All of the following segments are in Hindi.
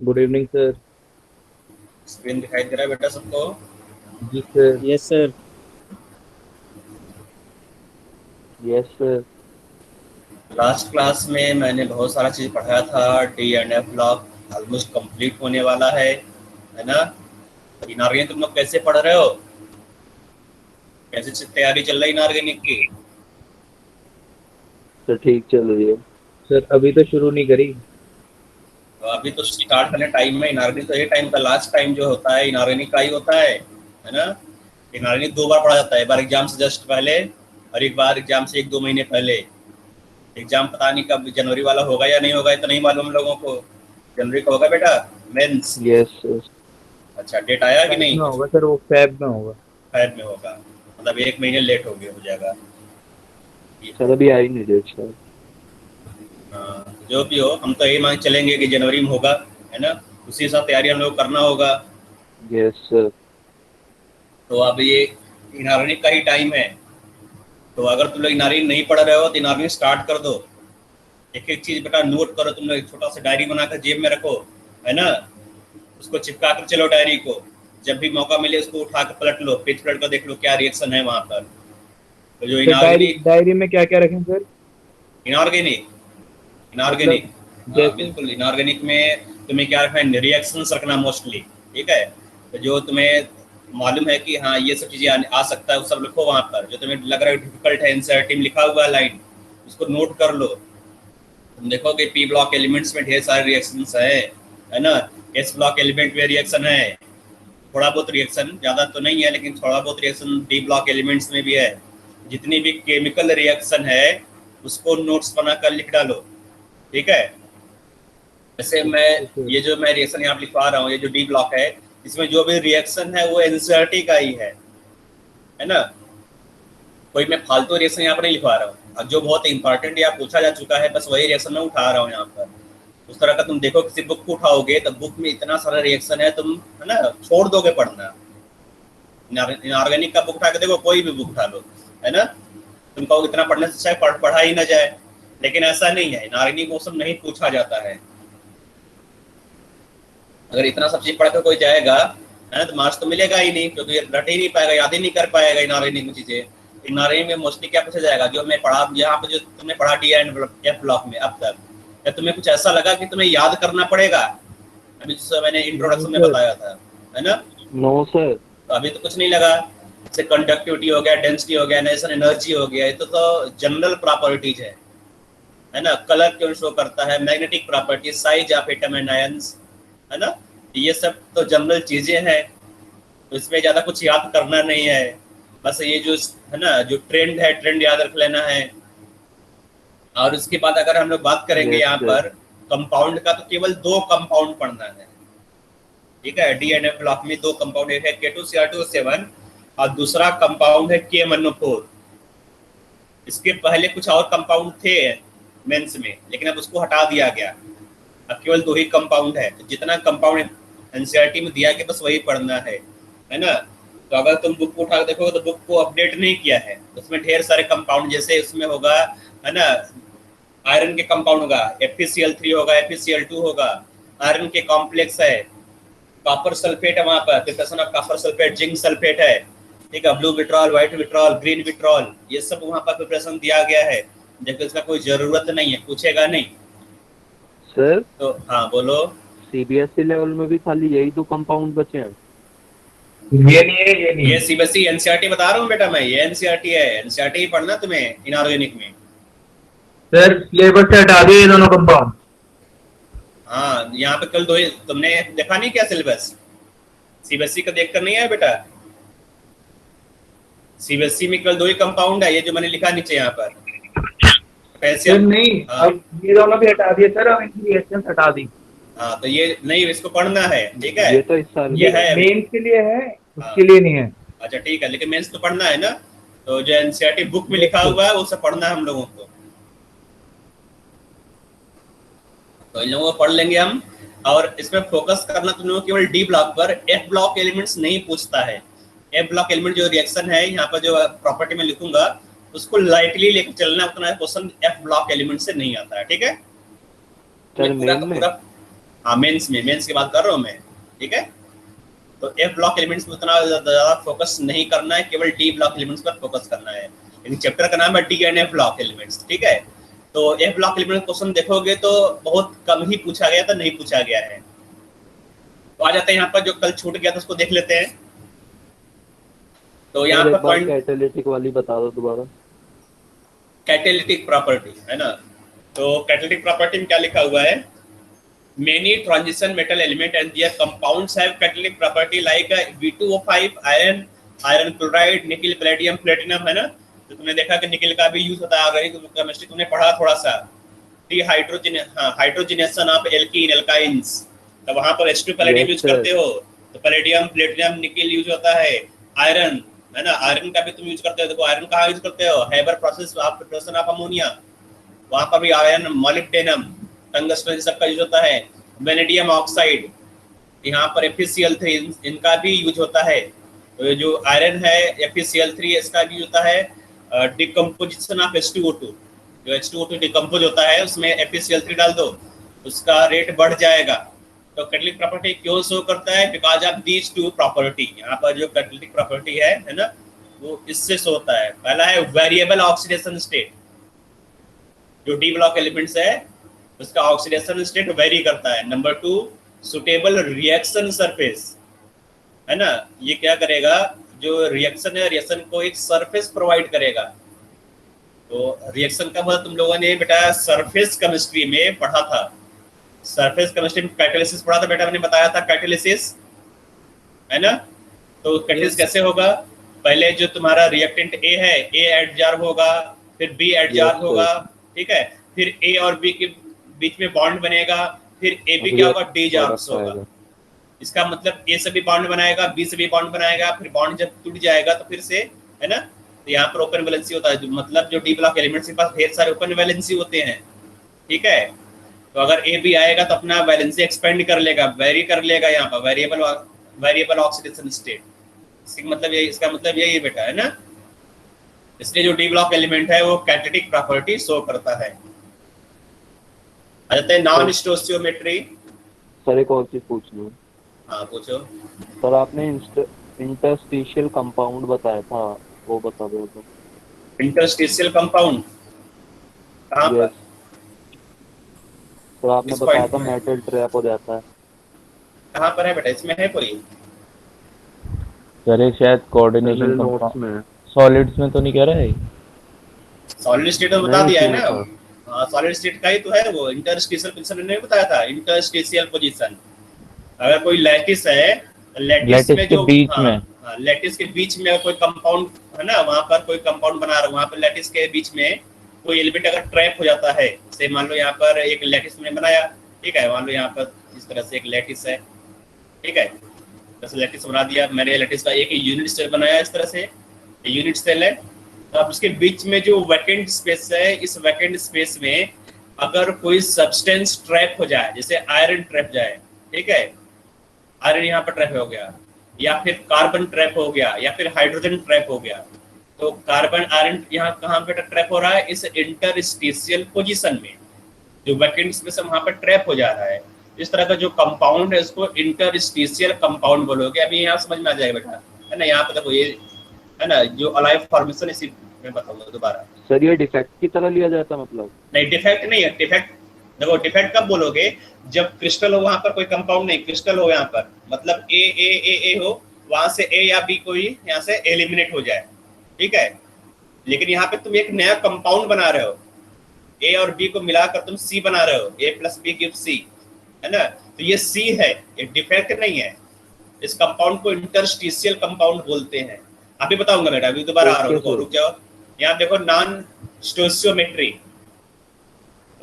Good evening sir. स्क्रीन दिखाई दे रहा है बेटा सबको? जी sir. Yes sir. Yes sir. Last class में मैंने बहुत सारा चीज़ पढ़ाया था। D and F block almost complete होने वाला है ना? इनऑर्गेनिक तुम लोग कैसे पढ़ रहे हो? कैसे तैयारी चल रही है इनऑर्गेनिक की? सर ठीक चल रही है। सर अभी तो शुरू नहीं करी। तो अभी तो स्टार्ट करने टाइम में। इनऑर्गेनिक तो ये टाइम का लास्ट टाइम जो होता है इनऑर्गेनिक का ही होता है ना? इनऑर्गेनिक 2 बार पढ़ा जाता है, एक बार एग्जाम से जस्ट पहले और एक बार एग्जाम से 1-2 महीने पहले। एग्जाम पता नहीं कब, जनवरी वाला होगा या नहीं होगा, ये तो नहीं मालूम हम लोगों को। जनवरी का होगा बेटा मेंस? Yes sir. अच्छा, डेट आया कि फैब नहीं? में होगा सर, वो फैब में होगा। फैब में होगा, मतलब 1 महीने लेट हो जाएगा। सर अभी आई नहीं डेट सर। हाँ, जो भी हो हम तो यही मान चलेंगे कि जनवरी में होगा, है ना? उसी हिसाब तैयारी हम लोग करना होगा। Yes sir. तो अब ये इनऑर्गेनिक का ही टाइम है। तो अगर तुम लोग इनऑर्गेनिक नहीं पढ़ रहे हो तो इनऑर्गेनिक स्टार्ट कर दो। एक एक चीज बेटा नोट करो, तुम लोग एक छोटा सा डायरी बनाकर जेब में रखो, है ना? उसको चिपका कर चलो डायरी को। जब भी मौका मिले उसको उठा कर पलट लो, पेज पलट कर देख लो क्या रिएक्शन है वहां पर। तो जो सर डायरी इनऑर्गेनिक डायरी में क्या क्या रखें सर? इनऑर्गेनिक मतलब इनऑर्गेनिक हाँ जैसे। बिल्कुल, इनऑर्गेनिक में तुम्हें क्या रखना है, रिएक्शंस रखना मोस्टली। ठीक है? तो जो तुम्हें मालूम है कि हाँ ये सब चीज़ें आ सकता है वो सब लिखो वहाँ पर। जो तुम्हें लग रहा है डिफिकल्ट है, एनसीईआरटी में लिखा हुआ लाइन, उसको नोट कर लो। तुम देखोगे पी ब्लॉक एलिमेंट्स में ढेर सारे रिएक्शंस है ना? एस ब्लॉक एलिमेंट में रिएक्शन है, थोड़ा बहुत रिएक्शन, ज़्यादा तो नहीं है लेकिन थोड़ा बहुत रिएक्शन डी ब्लॉक एलिमेंट्स में भी है। जितनी भी केमिकल रिएक्शन है उसको नोट्स बनाकर लिख डालो। ठीक है? जैसे मैं ओके सर। ये जो मैं रिएक्शन यहाँ पे लिखवा रहा हूँ, ये जो डी ब्लॉक है, इसमें जो भी रिएक्शन है वो एनसीईआरटी का ही है ना? कोई मैं फालतू रिएक्शन यहाँ पर नहीं लिखवा रहा हूँ। अब जो बहुत इंपॉर्टेंट या पूछा जा चुका है बस वही रिएक्शन मैं उठा रहा हूँ यहाँ पर। उस तरह का तुम देखो किसी बुक को उठाओगे तो बुक में इतना सारा रिएक्शन है, तुम है ना छोड़ दोगे पढ़ना। इनऑर्गेनिक का बुक उठा के देखो, कोई भी बुक उठा लो, है ना? तुम कहो इतना पढ़ने से अच्छा पढ़ा ही ना जाए, लेकिन ऐसा नहीं है। इनऑर्गेनिक मौसम नहीं पूछा जाता है। अगर इतना सब चीज पढ़कर कोई जाएगा, है ना, तो मार्क्स तो मिलेगा ही नहीं, क्योंकि रट ही नहीं पाएगा, याद ही नहीं कर पाएगा इनऑर्गेनिक में चीजें। इनऑर्गेनिक में मोस्टली क्या पूछा जाएगा, जो मैं पढ़ा यहाँ पे, जो तुमने पढ़ा डी एंड एफ ब्लॉक में अब तक, या तुम्हें कुछ ऐसा लगा कि तुम्हें याद करना पड़ेगा? अभी जैसे मैंने नो इंट्रोडक्शन में सर। बताया था, है ना? No sir. तो अभी तो कुछ नहीं लगा। जैसे कंडक्टिविटी हो गया, डेंसिटी हो गया, नेशन एनर्जी हो गया, ये तो जनरल प्रॉपर्टीज है ना? कलर क्यों शो करता है, magnetic property, size of atom and ions, है ना? ये सब तो जनरल चीजें हैं। तो इसमें ज्यादा कुछ याद करना नहीं है। बस ये जो है ना, जो ट्रेंड है, ट्रेंड याद रख लेना है। और उसके बाद अगर हम लोग बात करेंगे यस यहाँ सर। पर कंपाउंड का, तो केवल 2 कंपाउंड पढ़ना है। ठीक है? डीएनए ब्लॉक में 2 कंपाउंड, एक है K2Cr2O7 और दूसरा कंपाउंड है KMnO4। इसके पहले कुछ और कंपाउंड थे मेंस में, लेकिन अब उसको हटा दिया गया। अब केवल 2 ही कंपाउंड है। तो जितना कंपाउंड एनसीईआरटी में दिया गया बस वही पढ़ना है ना? तो अगर तुम बुक को उठा के देखोगे तो बुक को अपडेट नहीं किया है, उसमें ढेर सारे कंपाउंड, जैसे उसमें होगा, है ना, आयरन के कंपाउंड होगा, FeCl3 होगा, FeCl2 होगा, आयरन के कॉम्प्लेक्स है, कॉपर सल्फेट है वहाँ पर, preparation of copper sulphate, zinc sulphate है। ठीक है? Blue vitriol, white vitriol, green vitriol, ये सब वहाँ पर प्रिपरेशन दिया गया है, जबकि इसका कोई जरूरत नहीं है, पूछेगा नहीं। सर तो हाँ बोलो। सीबीएसई लेवल में भी खाली यही दो कंपाउंड बचे हैं? ये नहीं है, ये नहीं ये है। सीबीएसई एनसीईआरटी बता रहा हूँ बेटा मैं, ये एनसीईआरटी है। एनसीईआरटी ही पढ़ना तुम्हें इनऑर्गेनिक में। सर सिलेबस से हटा दिए ये दोनों कंपाउंड। हाँ, यहाँ पे कल 2 ही, तुमने देखा नहीं क्या सिलेबस? सीबीएसई का देखकर नहीं आया बेटा? सीबीएसई में कल 2 ही कंपाउंड है, ये जो मैंने लिखा नीचे यहाँ पर, सर कैल्शियम। नहीं, हाँ अब ये दोनों भी हटा दिए सर, अब इनकी रिएक्शन हटा दी। हाँ, तो ये नहीं, इसको पढ़ना है। ठीक है? ये तो इस साल ये में है। है अभी। मेंस के लिए है, हाँ उसके लिए नहीं है। अच्छा ठीक है, लेकिन मेंस तो पढ़ना है ना? तो जो एनसीईआरटी बुक में लिखा हुआ है वो सब पढ़ना है हम लोगों को। तो इन लोगों को पढ़ लेंगे हम। और इसमें फोकस करना तुम लोगों को केवल डी ब्लॉक पर। एफ ब्लॉक एलिमेंट्स नहीं पूछता है। एफ ब्लॉक एलिमेंट जो रिएक्शन है यहाँ पर, जो प्रॉपर्टी में लिखूंगा, उसको लाइटली लेकर चलना। उतना क्वेश्चन एफ ब्लॉक एलिमेंट से नहीं आता है। ठीक है? सर पूरा मेन का में। पूरा हाँ मेंस की बात कर रहा हूँ मैं, ठीक है। तो एफ ब्लॉक एलिमेंट्स में उतना ज्यादा फोकस नहीं करना है, केवल डी ब्लॉक एलिमेंट्स पर फोकस करना है। लेकिन चैप्टर का नाम है D and F block elements, ठीक है। तो एफ ब्लॉक एलिमेंट क्वेश्चन देखोगे तो बहुत कम ही पूछा गया था, नहीं पूछा गया है। तो आ जाते हैं यहाँ पर, जो कल छूट गया था उसको देख लेते हैं। तो यहाँ सर पर एक बार पॉइंट कैटालिटिक वाली बता दो दोबारा। कैटालिटिक प्रॉपर्टी है ना। तो कैटालिटिक प्रॉपर्टी में क्या लिखा हुआ है, many transition metal element and their compounds have catalytic property like V2O5 iron chloride, nickel, palladium, platinum, है ना। तो तुमने देखा कि निकल का भी यूज होता है, ऑर्गेनिक केमिस्ट्री तुमने पढ़ा थोड़ा सा। हाइड्रोजनेशन ऑफ एल्कीन एल्काइंस, तो वहां पर H2 पैलेडियम यूज करते हो, तो पैलेडियम, प्लेटिनम, निकल यूज होता है। आयरन है ना, आयरन का भी तुम यूज करते हो। देखो आयरन कहाँ यूज करते हो, Haber process of preparation of ammonia, वहां पर भी आयरन, मॉलिब्डेनम, टंगस्टन सबका यूज होता है। वेनेडियम ऑक्साइड, यहाँ पर FeCl3 इनका भी यूज होता है। तो जो आयरन है FeCl3 इसका भी होता है डिकम्पोजिशन ऑफ H2O2, जो H2O2 डिकम्पोज होता है उसमें FeCl3 डाल दो, उसका रेट बढ़ जाएगा। तो कैटालिटिक प्रॉपर्टी क्यों शो करता है, because of these two property. यहाँ पर जो कैटालिटिक प्रॉपर्टी है ना, वो इससे शो होता है। पहला है वेरिएबल ऑक्सीडेशन स्टेट, जो डी ब्लॉक एलिमेंट्स है उसका ऑक्सीडेशन स्टेट वेरी करता है। नंबर 2, सुटेबल रिएक्शन सरफेस, है ना। ये क्या करेगा, जो रिएक्शन है, रिएक्शन को एक सरफेस प्रोवाइड करेगा। तो रिएक्शन का मतलब तुम लोगों ने बेटा सरफेस केमिस्ट्री में पढ़ा था, सरफेस केमिस्ट्री में कैटालिसिस पढ़ा था बेटा, मैंने बताया था कैटालिसिस, है ना। तो कैटालिसिस कैसे होगा, पहले जो तुम्हारा रिएक्टेंट ए है, ए एडजॉर्ब होगा, फिर बी एडजॉर्ब होगा, ठीक है, फिर ए और बी के बीच में बॉन्ड बनेगा, फिर ए बी क्या होगा, डिजॉर्ब होगा। इसका मतलब ए से भी बॉन्ड बनाएगा, बी से भी बॉन्ड बनाएगा, फिर बॉन्ड जब टूट जाएगा तो फिर से, है ना। तो यहाँ पर ओपन वैलेंसी होता है, मतलब जो डी ब्लॉक एलिमेंट्स के पास ढेर सारे ओपन वैलेंसी होते हैं, ठीक है। तो अगर ए बी आएगा तो अपना वैलेंसी एक्सपेंड कर लेगा, वेरी कर लेगा, यहाँ पर वेरिएबल ऑक्सीडेशन स्टेट। इसका मतलब यही है बेटा, है ना। इसलिए जो डी ब्लॉक एलिमेंट है वो कैटालिटिक प्रॉपर्टी शो करता है। आ जाते हैं नॉन स्टोइचियोमेट्री। सर एक और चीज पूछनी है। हाँ पूछो। सर आपने इंटरस्टिशियल कंपाउंड बताया था, वो बता दो तो। इंटरस्टिशियल कंपाउंड कहाँ पर? तो आपने बताया था मेटल ट्रैप हो जाता है, कहाँ पर है बेटा, इसमें है कोई? सर शायद कोऑर्डिनेशन नोट्स में, सॉलिड्स में तो नहीं कह रहा है? सॉलिड स्टेट तो बता दिया है ना। हाँ सॉलिड स्टेट का ही तो है वो। इंटरस्टिशियल पोजीशन ने बताया था, इंटरस्टिशियल पोजीशन। अगर कोई लैटिस है, लैटिस में जो बीच में, लैटिस के बीच में कोई कंपाउंड है ना, वहां पर कोई कंपाउंड बना रहा है, वहां पर लैटिस के बीच में कोई एलिमेंट अगर ट्रैप हो जाता है, जैसे मान लो यहाँ पर एक लैटिस में बनाया, ठीक है, मान लो यहाँ पर इस तरह से एक लैटिस है, ठीक है, जैसे लैटिस बना दिया मैंने, लैटिस का एक यूनिट सेल बनाया, इस तरह से यूनिट सेल है। अब उसके बीच में जो वैकेंट स्पेस है, इस वैकेंट स्पेस में अगर कोई सब्सटेंस ट्रैप हो जाए, जैसे आयरन ट्रैप जाए, ठीक है, आयरन यहाँ पर ट्रैप हो गया, या फिर कार्बन ट्रैप हो गया, या फिर हाइड्रोजन ट्रैप हो गया, तो कार्बन आयरन यहाँ कहाँ पे ट्रैप हो रहा है, इस इंटरस्टिशियल पोजीशन में, जो वैकेंट स्पेस है वहाँ पर ट्रैप हो जा रहा है। इस तरह का जो कंपाउंड है उसको इंटरस्टिशियल कंपाउंड बोलोगे। अभी यहाँ समझ में आ जाएगा बेटा, है ना। यहाँ पर देखो ये है ना, जो अलाइव फॉर्मेशन, इसी में बताऊंगा दोबारा। सर ये डिफेक्ट की तरह लिया जाता है? मतलब नहीं, डिफेक्ट नहीं है। डिफेक्ट देखो, डिफेक्ट कब बोलोगे, जब क्रिस्टल हो, वहां पर कोई कंपाउंड नहीं, क्रिस्टल हो यहाँ पर, मतलब ए हो, वहां से ए या बी कोई यहाँ से एलिमिनेट हो जाए, ठीक है। लेकिन यहाँ पे तुम एक नया कंपाउंड बना रहे हो, ए और बी को मिलाकर तुम सी बना रहे हो, ए प्लस बी गिव सी, है ना। तो ये सी है, ये डिफेक्ट नहीं है। इस कंपाउंड को इंटरस्टिशियल कंपाउंड बोलते हैं। अभी बताऊंगा बेटा, अभी दोबारा आ रहा हूँ, रुक जाओ। यहाँ देखो, non stoichiometry.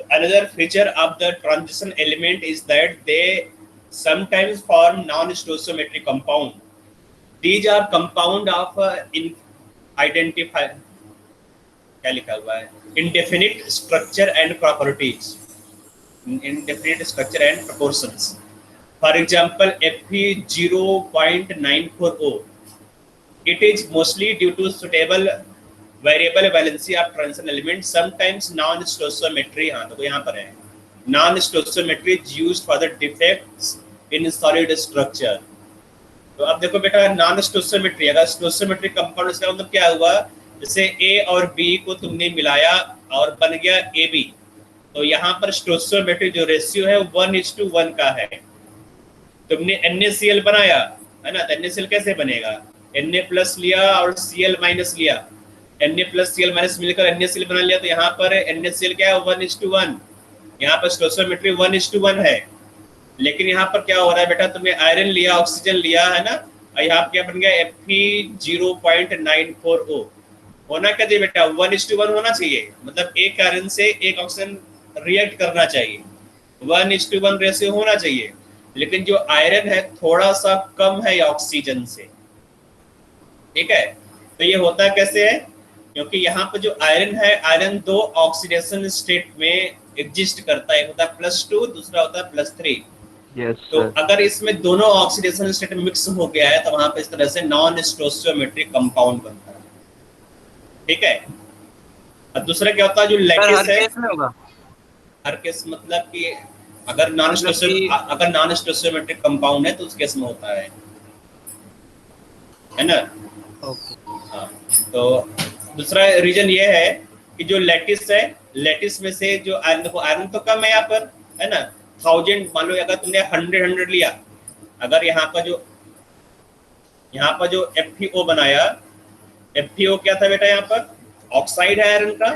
Another feature of the transition element is that they sometimes form non-stoichiometric compound. These are compound of क्या लिखा हुआ है, indefinite structure and properties, indefinite structure and proportions. For example, Fe0.940. It is mostly due to suitable variable valency of transition element, sometimes non-stoichiometry। हाँ तो यहाँ पर है non stoichiometry is used for the defects in solid structure. तो अब देखो बेटा, नॉन स्टोइचियोमेट्री, अगर स्टोइचियोमेट्रिक कंपाउंड, इसका मतलब क्या हुआ, जैसे ए और बी को तुमने मिलाया और बन गया ए बी, तो यहाँ पर स्टोइचियोमेट्रिक जो रेशियो है 1:1 का है। तुमने NaCl बनाया है ना, तो NaCl कैसे बनेगा, Na प्लस लिया और Cl माइनस लिया, Na प्लस Cl माइनस मिलकर NaCl बना लिया, तो यहाँ पर NaCl क्या है 1:1, यहाँ पर स्टोइचियोमेट्री 1:1 है। लेकिन यहाँ पर क्या हो रहा है बेटा, तुमने आयरन लिया, ऑक्सीजन लिया है ना, और यहाँ पर क्या बन गया Fe0.940। होना क्या चाहिए बेटा, 1:1 होना चाहिए, मतलब एक आयरन से एक ऑक्सीजन रिएक्ट करना चाहिए, 1:1 रेशियो होना चाहिए। लेकिन जो आयरन है थोड़ा सा कम है ऑक्सीजन से, ठीक है। तो ये होता कैसे है, क्योंकि यहाँ पर जो आयरन है, आयरन दो ऑक्सीडेशन स्टेट में एग्जिस्ट करता है, एक होता है +2, दूसरा होता है +3। तो अगर इसमें दोनों ऑक्सीडेशन स्टेट मिक्स हो गया है, तो वहां पर इस तरह से नॉन स्टोइचियोमेट्रिक कंपाउंड बनता है, ठीक है। और दूसरा क्या होता है, जो लैटिस है, हर केस मतलब कि अगर नॉन स्टोइचियोमेट्रिक कंपाउंड है तो उस केस में होता है ना। हाँ, तो दूसरा रीजन ये है कि जो लैटिस है, लैटिस में से जो आयरन तो कम है यहाँ पर, है ना, 1000, मान लो अगर तुमने 100 लिया, अगर यहाँ पर जो FeO बनाया, FeO क्या था बेटा, यहाँ पर ऑक्साइड है आयरन का,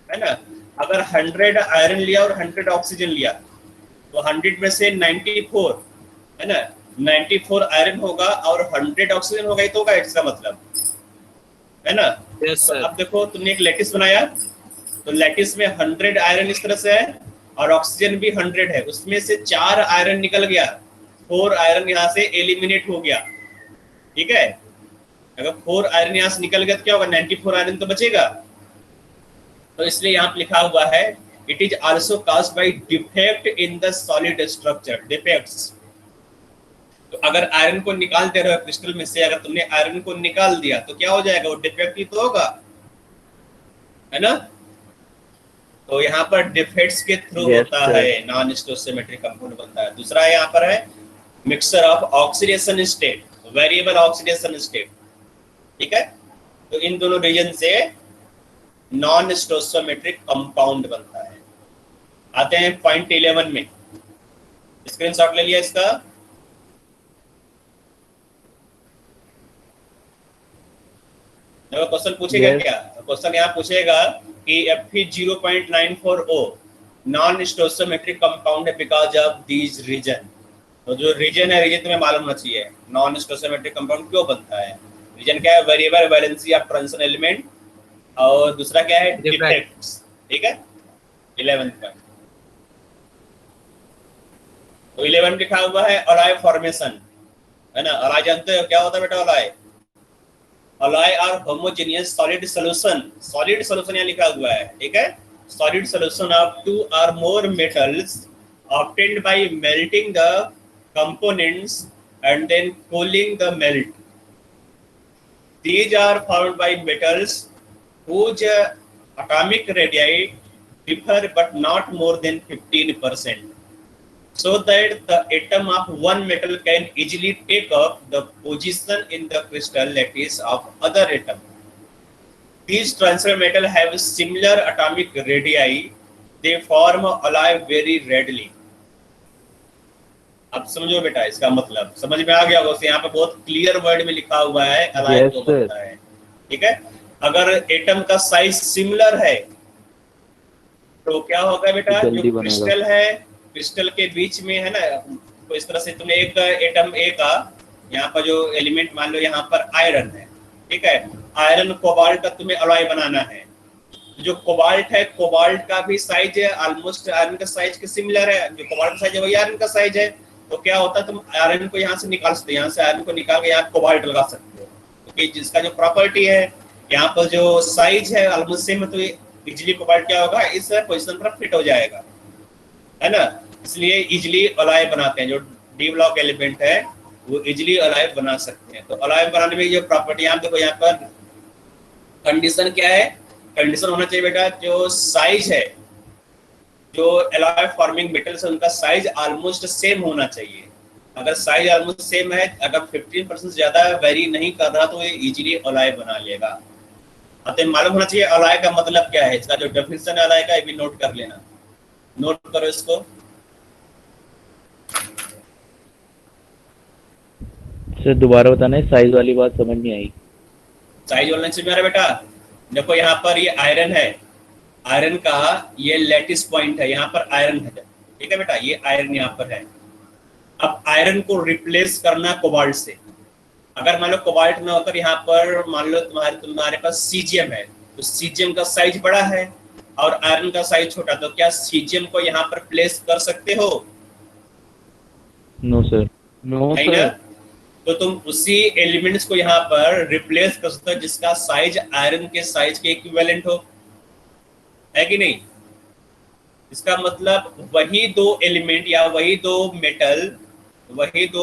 है ना। अगर 100 आयरन लिया और 100 ऑक्सीजन लिया, तो 100 में से 94, है ना, 94 आयरन होगा और 100 ऑक्सीजन होगा, ये तो होगा इसका मतलब, है ना। तो अब देखो, तुमने एक लैटिस बनाया, तो लैटिस में 100 आयरन इस तरह से है और ऑक्सीजन भी 100 है, उसमें से 4 आयरन निकल गया, 4 आयरन यहाँ से एलिमिनेट हो गया, ठीक है। अगर 4 आयरन यहाँ से निकल गया तो क्या होगा, 94 आयरन तो बचेगा। तो इसलिए यहाँ पे लिखा हुआ है, it is also caused by defect in the solid structure, defects. तो अगर आयरन को निकाल दे रहे हो क्रिस्टल में से, अगर तुमने आयरन को निकाल दिया तो क्या हो जाएगा, वो डिफेक्ट ही तो होगा, है ना। तो यहाँ पर डिफेक्ट्स के थ्रू होता है नॉन स्टोइचियोमेट्रिक कंपाउंड बनता है। दूसरा यहाँ पर है mixture of oxidation state, variable oxidation state, ठीक है। तो इन दोनों रीजन से नॉन स्टोइचियोमेट्रिक कंपाउंड बनता है। आते हैं पॉइंट 11 में, स्क्रीनशॉट ले लिया इसका। देखो क्वेश्चन पूछेगा क्या, क्वेश्चन यहाँ पूछेगा कि Fe0.940 नॉन स्टोइचियोमेट्रिक कंपाउंड है बिकॉज ऑफ दीज रीजन। तो जो रीजन है, रीजन तुम्हें मालूम होना चाहिए, नॉन स्टोइचियोमेट्रिक कंपाउंड क्यों बनता है। रीजन क्या है, variable valency of transition element, और दूसरा क्या है, डिफेक्ट्स, ठीक है। 11 पॉइंट, तो 11 लिखा हुआ है अलॉय फॉर्मेशन, है ना। अलॉय जानते हो क्या होता है बेटा, alloy, alloy are homogeneous solid solution, solid solution यहाँ लिखा हुआ है, ठीक है। Solid solution of 2 or more metals obtained by melting the components and then cooling the melt. These are formed by metals whose atomic radii differ but not more than 15%, so that the atom of one metal can easily take up the position in the crystal lattice of other atom. These transfer metal have similar atomic radii. They form alloy very readily. अब समझो बेटा, इसका मतलब समझ में आ गया होगा। यहाँ पे बहुत क्लियर वर्ड में लिखा हुआ है अलॉय तो बनता है, ठीक है। अगर एटम का साइज सिमिलर है तो क्या होगा बेटा, जो क्रिस्टल है, क्रिस्टल के बीच में है ना, तो इस तरह से तुमने एक एटम ए का यहाँ पर जो एलिमेंट, मान लो यहाँ पर आयरन है, ठीक है। आयरन कोबाल्ट का तुम्हें अलॉय बनाना है, जो कोबाल्ट है, कोबाल्ट का भी साइज है ऑलमोस्ट आयरन का साइज के सिमिलर है, जो कोबाल्ट का साइज है वही आयरन का साइज है। तो क्या होता है, तुम आयरन को यहाँ से निकाल सकते हो, यहाँ से आयरन को निकाल के यहाँ कोबाल्ट लगा सकते हो, क्योंकि जिसका जो प्रॉपर्टी है, यहाँ पर जो साइज है ऑलमोस्ट सेम, तो इजीली कोबाल्ट क्या होगा, इस पोजीशन पर फिट हो जाएगा, है ना। इसलिए इजीली अलॉय बनाते हैं, जो डी ब्लॉक एलिमेंट है वो इजीली अलॉय बना सकते हैं। तो अलॉय बनाने में जो प्रॉपर्टी, आप देखो यहाँ पर कंडीशन क्या है, कंडीशन होना चाहिए बेटा, जो साइज है जो एलॉय फॉर्मिंग मेटल्स है उनका साइज ऑलमोस्ट सेम होना चाहिए। अगर साइज ऑलमोस्ट सेम है, अगर 15% ज्यादा वेरी नहीं कर रहा तो ये इजीली एलॉय बना लेगा। अब तो मालूम होना चाहिए एलॉय का मतलब क्या है, इसका जो डेफिनेशन है एलॉय का ये भी नोट कर लेना, नोट करो इसको। सर दोबारा बताना है, साइज वाली बात समझ नहीं आई। साइज वाला समझ में आ रहा है बेटा? देखो यहाँ पर ये आयरन है, आयरन का ये लैटिस पॉइंट है, यहाँ पर आयरन है, ठीक है बेटा, ये आयरन यहाँ पर है। अब आयरन को रिप्लेस करना कोबाल्ट से। अगर मान लो कोबाल्ट में होकर यहाँ पर मान लो तुम्हारे पास सीजियम है, तो सीजियम का साइज बड़ा है और आयरन का साइज छोटा, तो क्या सीजियम को यहाँ पर प्लेस कर सकते हो? No sir. नो नहीं ना? सर। तो तुम उसी एलिमेंट्स को यहाँ पर रिप्लेस कर सकते हो जिसका साइज आयरन के साइज के इक्विवेलेंट हो, है कि नहीं? इसका मतलब वही दो एलिमेंट या वही दो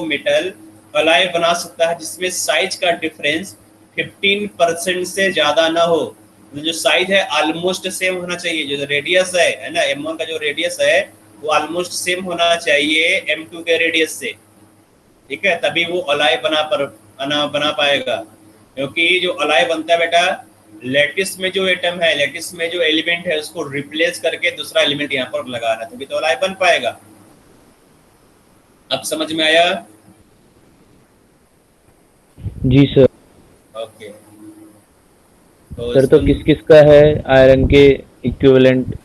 मेटल एलॉय बना सकता है जिसमें साइज का डिफरेंस 15% से ज्यादा ना हो। जो साइज है ऑलमोस्ट सेम होना चाहिए, जो रेडियस है ना, M1 का जो रेडियस है वो ऑलमोस्ट सेम होना चाहिए M2 के रेडियस से, ठीक है? तभी वो एलॉय बना पाएगा। क्योंकि जो एलॉय बनता है बेटा, लैटिस में जो एटम है, लैटिस में जो एलिमेंट है उसको रिप्लेस करके दूसरा एलिमेंट यहाँ पर लगाना, तभी तो एलॉय बन पाएगा। अब समझ में आया? जी सर। ओके। सर तो किस किस का है आयरन के इक्विवेलेंट?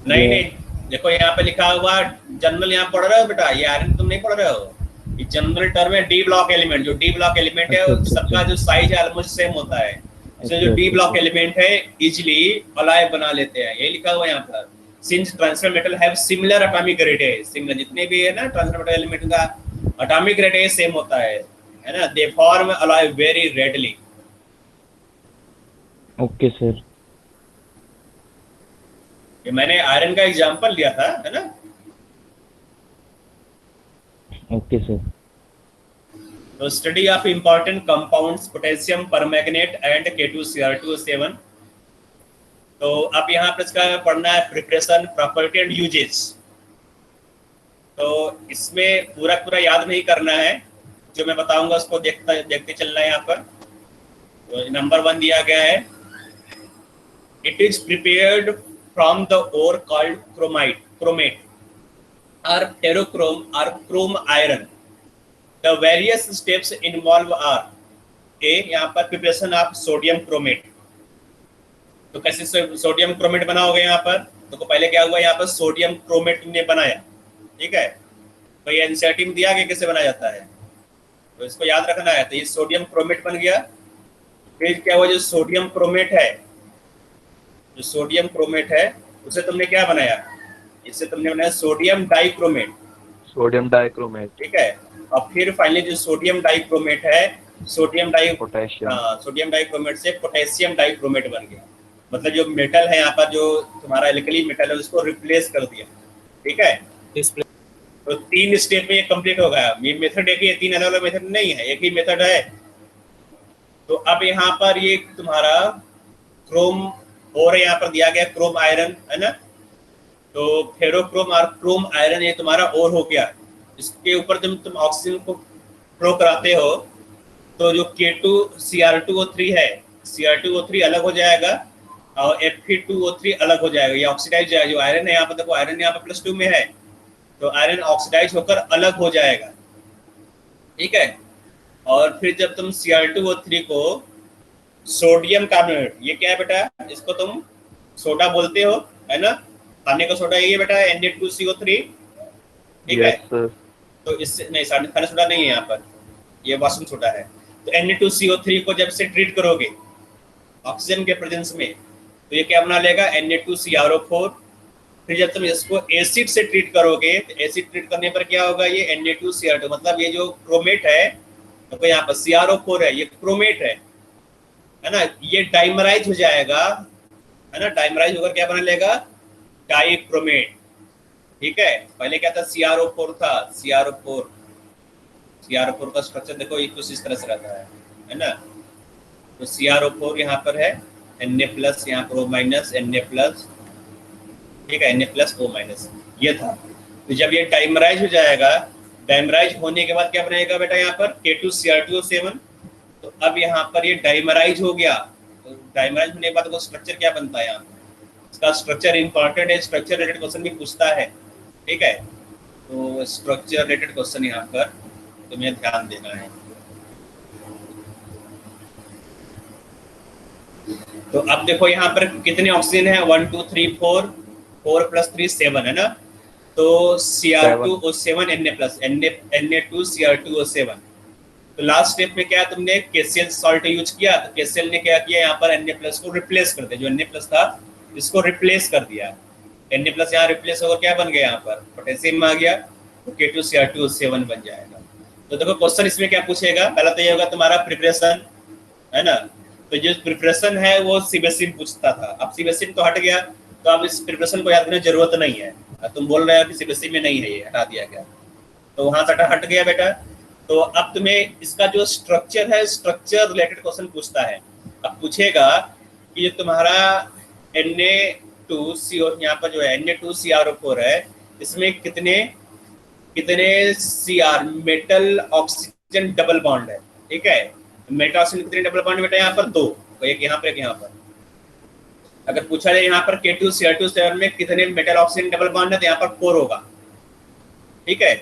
नहीं, देखो यहाँ पे लिखा हुआ जनरल, यहाँ पढ़ रहे हो बेटा, ये आयरन तुम नहीं पढ़ रहे हो, ये जनरल टर्म है डी ब्लॉक एलिमेंट। जो डी ब्लॉक एलिमेंट है सबका जो साइज है ऑलमोस्ट सेम होता है, इसलिए जो डी ब्लॉक एलिमेंट है इजीली एलॉय बना लेते हैं, ये लिखा हुआ यहाँ पर। Since transfer metal have similar atomic radius, similar जितने भी है ना ट्रांसफर मेटल एलिमेंट का एटॉमिक रेडियस सेम होता है ना, they form alloy very readily. Okay sir. ये मैंने आयरन का एग्जांपल लिया था, है ना? Okay sir. तो study of important compounds potassium permanganate and K2Cr2O7। तो अब यहाँ पर इसका पढ़ना है प्रिपरेशन, प्रॉपर्टी एंड यूजेस। तो इसमें पूरा याद नहीं करना है, जो मैं बताऊंगा उसको देखते चलना है। यहाँ पर तो नंबर 1 दिया गया है, it is prepared from the ore called chromate or ferrochrome or chrome iron. The various steps involved are A, यहाँ पर प्रिपरेशन ऑफ सोडियम क्रोमेट। तो कैसे सोडियम क्रोमेट बना होगा यहाँ पर? तो पहले क्या हुआ, यहाँ पर सोडियम क्रोमेट ने बनाया, ठीक है? तो ये एनसीईआरटी में दिया गया कैसे बनाया जाता है, तो इसको याद रखना है। तो ये सोडियम क्रोमेट बन गया। फिर क्या हुआ, जो सोडियम क्रोमेट है उसे तुमने क्या बनाया, इससे तुमने बनाया सोडियम डाइक्रोमेट, ठीक है? और फिर फाइनली जो सोडियम डाइक्रोमेट है, सोडियम डाइक्रोमेट से पोटेशियम डाइक्रोमेट बन गया। मतलब जो मेटल है यहाँ पर, जो तुम्हारा एल्कली मेटल है उसको रिप्लेस कर दिया, ठीक है? तो 3 स्टेप में ये कंप्लीट हो गया। ये मेथड एक ही है, 3 अलग अलग मेथड नहीं है, एक ही मेथड है। तो अब यहाँ पर ये तुम्हारा क्रोम और यहाँ पर दिया गया क्रोम आयरन, है ना? तो फेरोक्रोम और क्रोम आयरन ये तुम्हारा और हो गया। इसके ऊपर तुम ऑक्सीजन को फ्लो कराते हो तो जो K2Cr2O3 है, Cr2O3 अलग हो जाएगा और Fe2O3 अलग हो जाएगा, ये ऑक्सीडाइज जाएगा। जो आयरन है यहाँ पर, देखो आयरन यहाँ पर +2 में है, तो आयरन ऑक्सीडाइज होकर अलग हो जाएगा, ठीक है? और फिर जब तुम Cr2O3 को सोडियम कार्बोनेट, ये क्या है बेटा, इसको तुम सोडा बोलते हो, है ना? खाने का सोडा ये बेटा Na2CO3, ठीक है? तो इससे नहीं, खाने सोडा नहीं है यहाँ पर, ये वॉशरूम सोडा है। तो Na2CO3 को जब से ट्रीट करोगे ऑक्सीजन के प्रेजेंस में, तो ये क्या बना लेगा, Na2CrO4। फिर जब तुम इसको एसिड से ट्रीट करोगे, तो एसिड ट्रीट करने पर क्या होगा, ये Na2Cr2, मतलब ये जो क्रोमेट है, तो यहाँ पर CrO4 है, ये क्रोमेट है ना? ये डाइमराइज हो जाएगा, है ना? डाइमराइज होकर क्या बना लेगा, डाइक्रोमेट, ठीक है? पहले क्या था, CrO4 था, CrO4 का स्ट्रक्चर देखो ये कुछ इस तरह से रहता है ना? तो CrO4 यहाँ पर है, Na+, यहाँ पर O-, Na+, ठीक है? Na+, O-। ये था। तो जब ये डाइमराइज हो जाएगा, डाइमराइज होने के बाद क्या बनेगा बेटा यहाँ पर K2Cr2O7। तो अब यहाँ पर ये डाइमराइज हो गया। तो डाइमराइज होने के बाद वो स्ट्रक्चर क्या बनता है यहाँ पर, इसका स्ट्रक्चर इंपॉर्टेंट है, स्ट्रक्चर रिलेटेड क्वेश्चन भी पूछता है, ठीक है। तो स्ट्रक्चर रिलेटेड क्वेश्चन यहाँ पर तुम्हें ध्यान देना है। तो अब देखो यहाँ पर कितने ऑक्सीजन है, 1 2 3 4, 4 + 3 7 है ना। तो Cr2O7 Na+Na2Cr2O7। तो लास्ट स्टेप में क्या तुमने KCl सॉल्ट यूज किया, तो KCl ने क्या किया, यहाँ पर Na+ को रिप्लेस कर दिया, जो Na+ था इसको रिप्लेस कर दिया। Na+ यहाँ रिप्लेस होकर क्या बन गया, यहाँ पर पोटेशियम आ गया, तो K2Cr2O7 बन जाएगा। तो देखो क्वेश्चन इसमें क्या पूछेगा, पहला तो ये होगा तुम्हारा प्रिपरेशन, है ना। तो जो प्रिपरेशन है वो सीबीएसई में पूछता था, अब सीबीएसई तो हट गया, तो अब इस प्रिपरेशन को याद करने की जरूरत नहीं है। तुम बोल रहे हो कि सीबीएसई में नहीं है, ये हटा दिया गया, तो वहां से हट गया बेटा। तो अब तुम्हें इसका जो स्ट्रक्चर है, स्ट्रक्चर रिलेटेड क्वेश्चन पूछता है। अब पूछेगा कि जो तुम्हारा Na2CO यहाँ पर जो है Na2CrO4 है, इसमें कितने Cr metal oxygen double bond है, ठीक है। मेटल ऑक्सीजन कितने डबल बॉन्ड बेटा, यहाँ पर 2, एक यहाँ पर एक यहाँ पर। अगर पूछा जाए यहाँ पर K2Cr2O7 में कितने मेटल ऑक्सीजन डबल बॉन्ड है, तो यहाँ पर 4 होगा, ठीक है।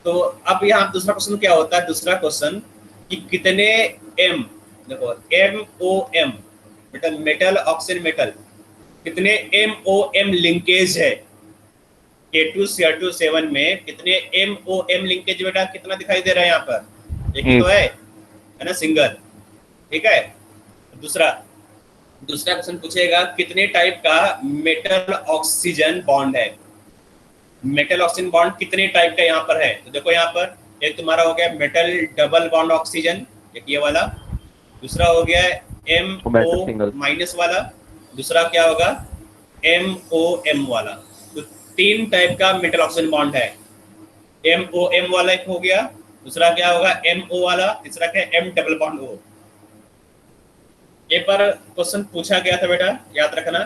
तो अब यहाँ दूसरा क्वेश्चन क्या होता है, दूसरा क्वेश्चन कि कितने M, देखो MOM बेटा, मेटल ऑक्सीजन मेटल, कितने MOM लिंकेज है K2Cr2O7 में, कितने MOM लिंकेज बेटा, कितना दिखाई दे रहा है यहाँ पर, एक तो है ना, सिंगल, ठीक है। दूसरा क्वेश्चन पूछेगा कितने टाइप का मेटल ऑक्सीजन बॉन्ड है, मेटल ऑक्सीजन बॉन्ड कितने टाइप का यहाँ पर है। तो देखो यहाँ पर एक तुम्हारा हो गया मेटल डबल बॉन्ड ऑक्सीजन, एक ये वाला, दूसरा हो गया MO- वाला, दूसरा क्या होगा MOM वाला। तो 3 टाइप का मेटल ऑक्सीजन बॉन्ड है, MOM वाला एक हो गया, दूसरा क्या होगा MO वाला, तीसरा क्या M डबल बॉन्ड O। ये पर क्वेश्चन पूछा गया था बेटा, याद रखना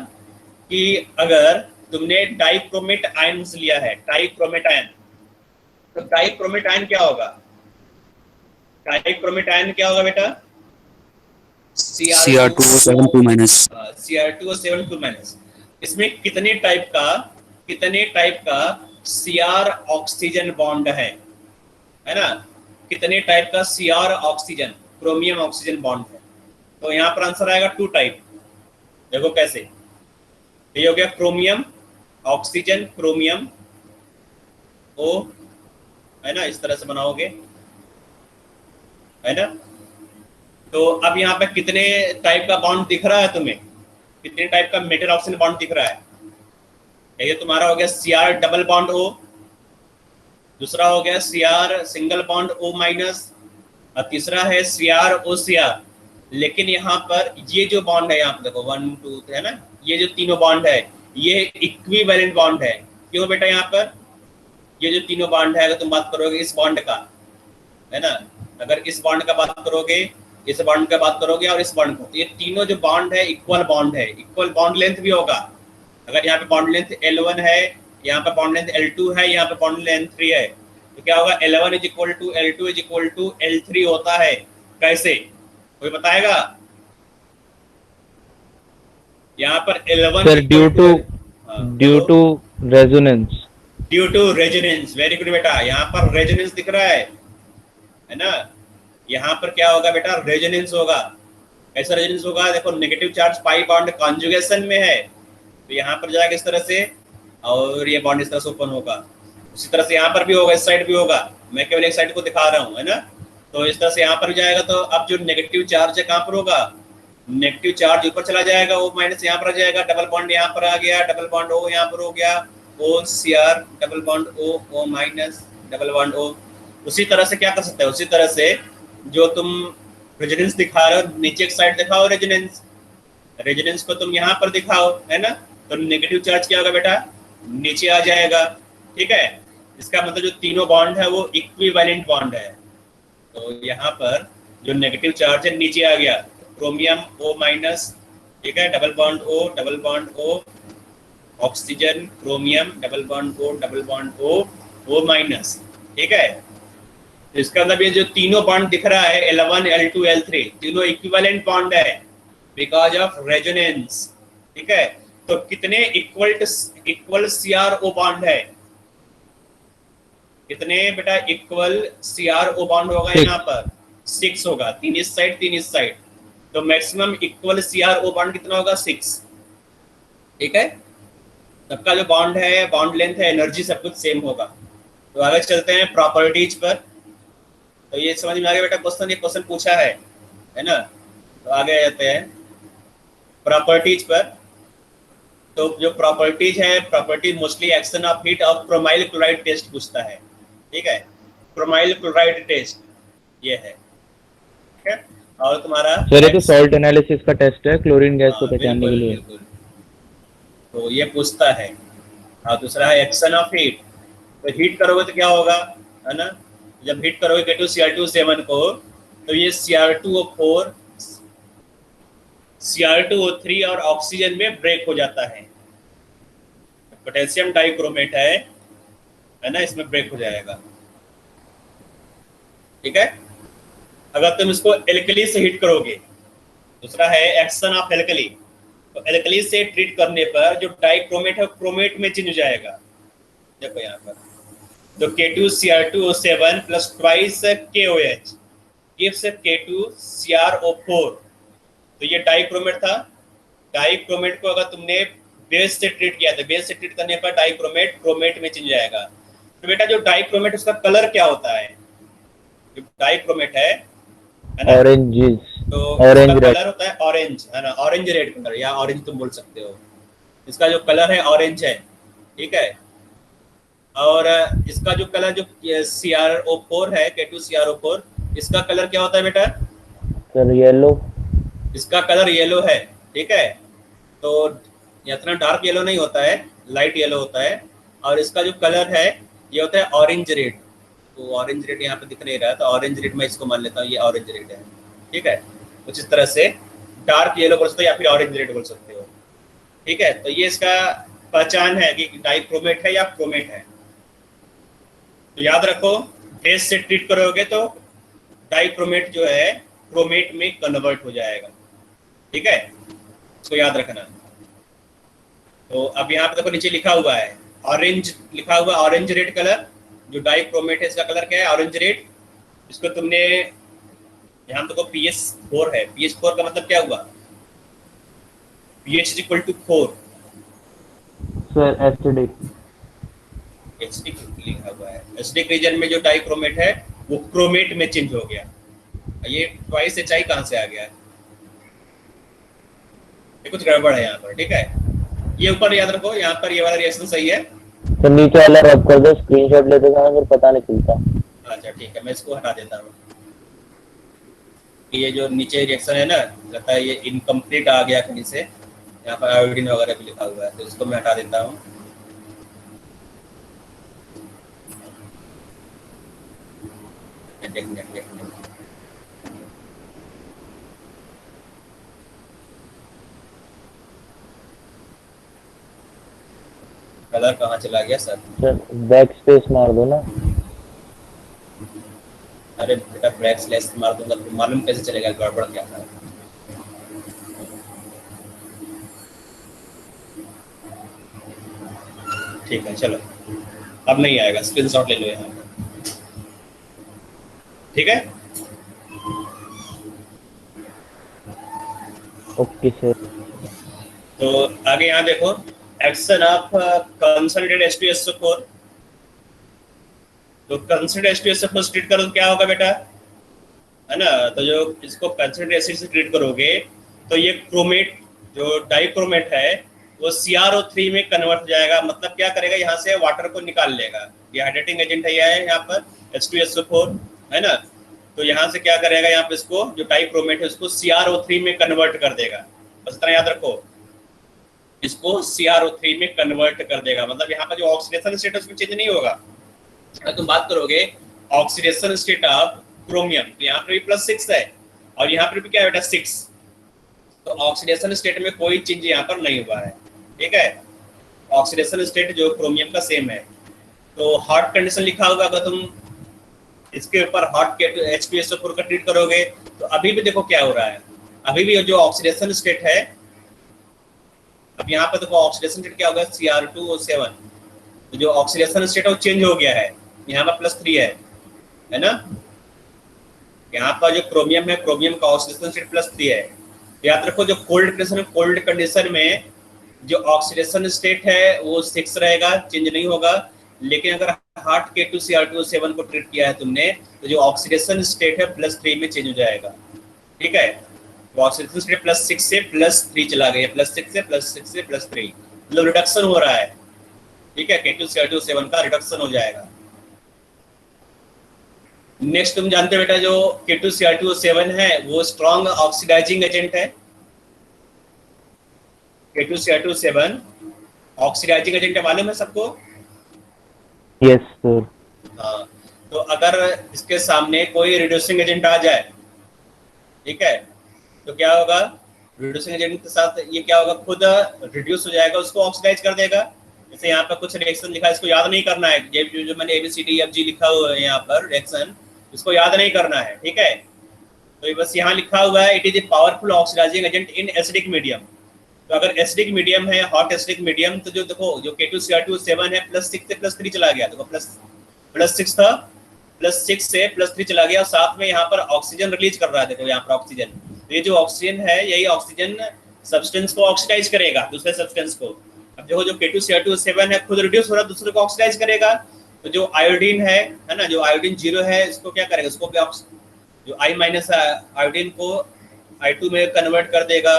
कि अगर तुमने डाइक्रोमेट आयन्स लिया है, डाइक्रोमेट आयन, तो डाइक्रोमेट आयन क्या होगा, डाइक्रोमेट आयन क्या होगा बेटा, Cr2O7 Cr2O7 इसमें कितने टाइप का Cr ऑक्सीजन बॉन्ड है ना, कितने टाइप का Cr oxygen chromium oxygen bond है। तो यहाँ पर आंसर आएगा 2 टाइप। देखो कैसे, ये हो गया क्रोमियम ऑक्सीजन, क्रोमियम O, है ना, इस तरह से बनाओगे, है ना। तो अब यहाँ पे कितने टाइप का बॉन्ड दिख रहा है तुम्हें, कितने टाइप का मेटल ऑक्सीजन बॉन्ड दिख रहा है। ये तुम्हारा हो गया Cr डबल बॉन्ड O, दूसरा हो गया Cr सिंगल बॉन्ड O-, और तीसरा है CrOCr। लेकिन यहाँ पर ये जो बॉन्ड है, यहाँ पर देखो 1 2 3 है ना, ये जो तीनों बॉन्ड है ये इक्विवेलेंट बॉन्ड है। क्यों बेटा, यहाँ पर ये जो तीनों बॉन्ड है, अगर तुम बात करोगे इस बॉन्ड का, है ना, अगर इस बॉन्ड का बात करोगे, इस बॉन्ड का बात करोगे और इस बॉन्ड को, तो ये तीनों जो बॉन्ड है इक्वल बॉन्ड है, इक्वल बॉन्ड लेंथ भी होगा। अगर यहाँ पे बॉन्ड लेंथ L1 है, यहाँ पे बॉन्ड लेंथ L2 है, यहाँ पे बॉन्ड लेंथ 3 है, तो क्या होगा L1 = L2 = L3 होता है। कैसे, कोई बताएगा। यहाँ पर L1 sir due to resonance, due to resonance, very good बेटा। यहाँ पर रेजोनेंस दिख रहा है ना, यहाँ पर क्या होगा बेटा, रेजोनेंस होगा। कैसा रेजोनेंस होगा, देखो negative charge pi bond conjugation में है, तो यहाँ पर जाएगा इस तरह से, और ये बॉन्ड इस तरह से ओपन होगा। उसी तरह से यहाँ पर भी होगा, इस साइड भी होगा, मैं केवल एक साइड को दिखा रहा हूँ, है ना। तो इस तरह से यहाँ पर जाएगा, तो अब जो नेगेटिव चार्ज है कहाँ पर होगा, नेगेटिव चार्ज ऊपर चला जाएगा, O- यहाँ पर आ जाएगा, डबल बॉन्ड यहाँ पर आ गया, डबल बॉन्ड O यहाँ पर हो गया, OCr double bond O- double bond O। उसी तरह से क्या कर सकते हैं, उसी तरह से जो तुम रेजोनेंस दिखा रहे हो, नीचे एक साइड दिखाओ रेजोनेंस को तुम यहाँ पर दिखाओ, है ना। तो नेगेटिव चार्ज क्या होगा बेटा, नीचे आ जाएगा, ठीक है। इसका मतलब जो तीनों बॉन्ड है वो इक्विवेलेंट बॉन्ड है। तो यहाँ पर जो नेगेटिव चार्ज है नीचे आ गया, क्रोमियम O-, ठीक है, double bond O, oxygen, chromium, double bond O minus. ठीक है, तो इसका मतलब ये जो तीनों बॉन्ड दिख रहा है L1 L2 L3 तीनों इक्विवेलेंट बॉन्ड है बिकॉज ऑफ रेजोनेंस। ठीक है, तो कितने इक्वल CRO बॉन्ड है? कितने बेटा इक्वल CRO बॉन्ड होगा यहाँ पर? 6 होगा, 3 इस साइड 3 इस साइड, तो मैक्सिमम इक्वल CRO बॉन्ड कितना होगा? 6। ठीक है, सबका जो बॉन्ड है, बॉन्ड लेंथ है, एनर्जी सब कुछ सेम होगा। तो आगे चलते हैं प्रॉपर्टीज पर। तो ये समझ में आ गया बेटा क्वेश्चन, ये क्वेश्चन पूछा है ना। तो आगे जाते हैं प्रॉपर्टीज पर। तो जो प्रॉपर्टीज है, properties mostly action of heat और क्रोमाइल क्लोराइड टेस्ट पूछता है। ठीक है, क्रोमाइल क्लोराइड टेस्ट ये है। ठीक है, और तुम्हारा सर ये तो सॉल्ट एनालिसिस का टेस्ट है क्लोरीन गैस को पहचानने के लिए। बिल्कुल, तो ये पूछता है। और दूसरा है एक्शन ऑफ हीट। तो हीट करोगे तो क्या होगा, है ना, जब हीट करोगे K2Cr2O7 को, तो ये Cr2O4 Cr2O3 और ऑक्सीजन में ब्रेक हो जाता है। पोटेशियम डाइक्रोमेट है ना, इसमें ब्रेक हो जाएगा। ठीक है, अगर तुम इसको एल्कली से हीट करोगे, दूसरा है एक्शन ऑफ एल्कली। तो एल्कली से ट्रीट करने पर जो डाइक्रोमेट है क्रोमेट में चेंज हो जाएगा। देखो यहाँ पर, तो K2Cr2O7 plus twice KOH gives K2CrO4। तो ये डाइक्रोमेट था। डाइक्रोमेट को अगर तुमने बेस से ट्रीट किया, तो बेस से ट्रीट करने पर डाइक्रोमेट क्रोमेट में चेंज जाएगा। तो बेटा जो डाइक्रोमेट उसका कलर क्या होता है? जो डाइक्रोमेट है ना, ऑरेंज, तो ऑरेंज इसका रेड कलर होता है ऑरेंज, है ना, ऑरेंज रेड कलर, या ऑरेंज तुम बोल सकते हो। इसका जो कलर है ऑरेंज है। ठीक है, और इसका जो कलर जो CrO4 है, K2CrO4, इसका कलर क्या होता है बेटा? Sir yellow. इसका कलर येलो है। ठीक है, तो इतना डार्क येलो नहीं होता है, लाइट येलो होता है। और इसका जो कलर है ये होता है ऑरेंज रेड। तो ऑरेंज रेड यहाँ पे दिख नहीं रहा है, तो ऑरेंज रेड मैं इसको मान लेता हूँ, ये ऑरेंज रेड है। ठीक है, कुछ इस तरह से डार्क येलो बोल सकते हो या फिर ऑरेंज रेड बोल सकते हो। ठीक है, तो ये इसका पहचान है कि डाइक्रोमेट है या क्रोमेट है। तो याद रखो, बेस से ट्रीट करोगे तो डाइक्रोमेट जो है क्रोमेट में कन्वर्ट हो जाएगा। ठीक है, इसको याद रखना। तो अब यहाँ पे देखो नीचे लिखा हुआ है ऑरेंज, लिखा हुआ ऑरेंज रेड कलर। जो डाइक्रोमेट है इसका कलर क्या है? Orange red. इसको तुमने यहाँ देखो pH 4 है। pH 4 का मतलब क्या हुआ? pH = 4। Sir acidic. एसिडिक लिखा हुआ है। एसिडिक रीजन में जो डाइक्रोमेट है वो क्रोमेट में चेंज हो गया। ये ट्वाइस HI कहाँ से आ गया? ये कुछ गड़बड़ है यहाँ पर। ठीक है, ये ऊपर याद रखो, यहाँ पर ये वाला रिएक्शन सही है। सर नीचे वाला रब कर दो, स्क्रीनशॉट लेते जाना, फिर पता नहीं चलता। अच्छा ठीक है, मैं इसको हटा देता हूँ। ये जो नीचे रिएक्शन है ना, लगता है ये इनकम्प्लीट आ गया कहीं से। यहाँ पर आयोडीन वगैरह भी लिखा हुआ है, तो इसको मैं हटा देता हूँ। कलर कहाँ चला गया सर? सर बैक स्पेस मार दो ना। अरे बेटा ब्रेक स्लैश मार दूंगा तो मालूम कैसे चलेगा गड़बड़ क्या था? ठीक है, चलो अब नहीं आएगा, स्क्रीनशॉट ले लो यहाँ पर। ठीक है, ओके सर। तो आगे यहाँ देखो, एक्शन ऑफ कंसंट्रेटेड H2SO4। तो कंसंट्रेटेड H2SO4 ट्रीट करो तो क्या होगा बेटा, है ना? तो जो इसको कंसंट्रेटेड एसिड से ट्रीट करोगे तो ये क्रोमेट जो डाइक्रोमेट है वो CrO3 में कन्वर्ट हो जाएगा। मतलब क्या करेगा, यहाँ से वाटर को निकाल लेगा। डिहाइड्रेटिंग एजेंट है यहाँ पर H2SO4, है ना। तो यहाँ से क्या करेगा, यहाँ पे इसको जो डाइक्रोमेट है उसको CrO3 में कन्वर्ट कर देगा। बस इतना याद रखो, इसको CrO3 में कन्वर्ट कर देगा। मतलब यहाँ पर जो ऑक्सीडेशन स्टेट है उसमें चेंज नहीं होगा। अगर तुम बात करोगे ऑक्सीडेशन स्टेट ऑफ क्रोमियम, तो यहाँ पर भी +6 है और यहाँ पर भी क्या है बेटा 6। तो ऑक्सीडेशन स्टेट में कोई चेंज यहाँ पर नहीं हुआ है। ठीक है, ऑक्सीडेशन स्टेट जो क्रोमियम का सेम है। तो हॉट कंडीशन लिखा होगा, अगर तुम इसके ऊपर हॉट H2SO4 का ट्रीट करोगे तो अभी भी देखो क्या हो रहा है, अभी भी जो ऑक्सीडेशन स्टेट है, अब यहाँ पर देखो ऑक्सीडेशन स्टेट क्या होगा, Cr2O7, तो जो ऑक्सीडेशन स्टेट है वो चेंज हो गया है, यहाँ पर +3 है ना। यहाँ पर जो क्रोमियम है, क्रोमियम का ऑक्सीडेशन स्टेट +3 है। याद रखो जो कोल्ड कंडीशन में जो ऑक्सीडेशन स्टेट है वो 6 रहेगा, चेंज नहीं होगा। लेकिन अगर हॉट K2Cr2O7 को ट्रीट किया है तुमने तो जो ऑक्सीडेशन स्टेट है +3 में चेंज हो जाएगा, ठीक है। तो ऑक्सीडेशन स्टेट +6 से +3 चला गया, +6 से +6 से +3, मतलब रिडक्शन हो रहा है, ठीक है। K2Cr2O7 का रिडक्शन हो जाएगा। नेक्स्ट तुम जानते हो बेटा जो K2Cr2O7 है वो स्ट्रॉन्ग ऑक्सीडाइजिंग एजेंट है। K2Cr2O7 ऑक्सीडाइजिंग एजेंट है, मालूम है सबको? Yes sir. हाँ, तो अगर इसके सामने कोई रिड्यूसिंग एजेंट आ जाए, ठीक है, तो क्या होगा, रिड्यूसिंग एजेंट के साथ ये क्या होगा, खुद रिड्यूस हो जाएगा, उसको ऑक्सीडाइज कर देगा। जैसे यहाँ पर कुछ रिएक्शन लिखा है, इसको याद नहीं करना है, जो मैंने ABCDEFG लिखा हुआ है यहाँ पर रिएक्शन, इसको याद नहीं करना है, ठीक है। तो बस यहाँ लिखा हुआ है it is a powerful oxidising agent in acidic medium. तो अगर एसिडिक मीडियम है, हॉट एसिडिक मीडियम, तो जो देखो जो K2Cr2O7 है +6 से +3 चला गया, देखो +6 था, +6 से +3 चला गया, और साथ में यहाँ पर ऑक्सीजन रिलीज कर रहा है, देखो यहाँ पर ऑक्सीजन। तो ये जो ऑक्सीजन है यही ऑक्सीजन सब्सटेंस को ऑक्सीडाइज करेगा, दूसरे सब्सटेंस को। अब देखो जो K2Cr2O7 है खुद रिड्यूस हो रहा है, दूसरे को ऑक्सीडाइज करेगा। तो जो आयोडीन है ना, जो आयोडीन 0 है, इसको क्या करेगा, उसको भी जो I- आयोडीन को I2 में कन्वर्ट कर देगा।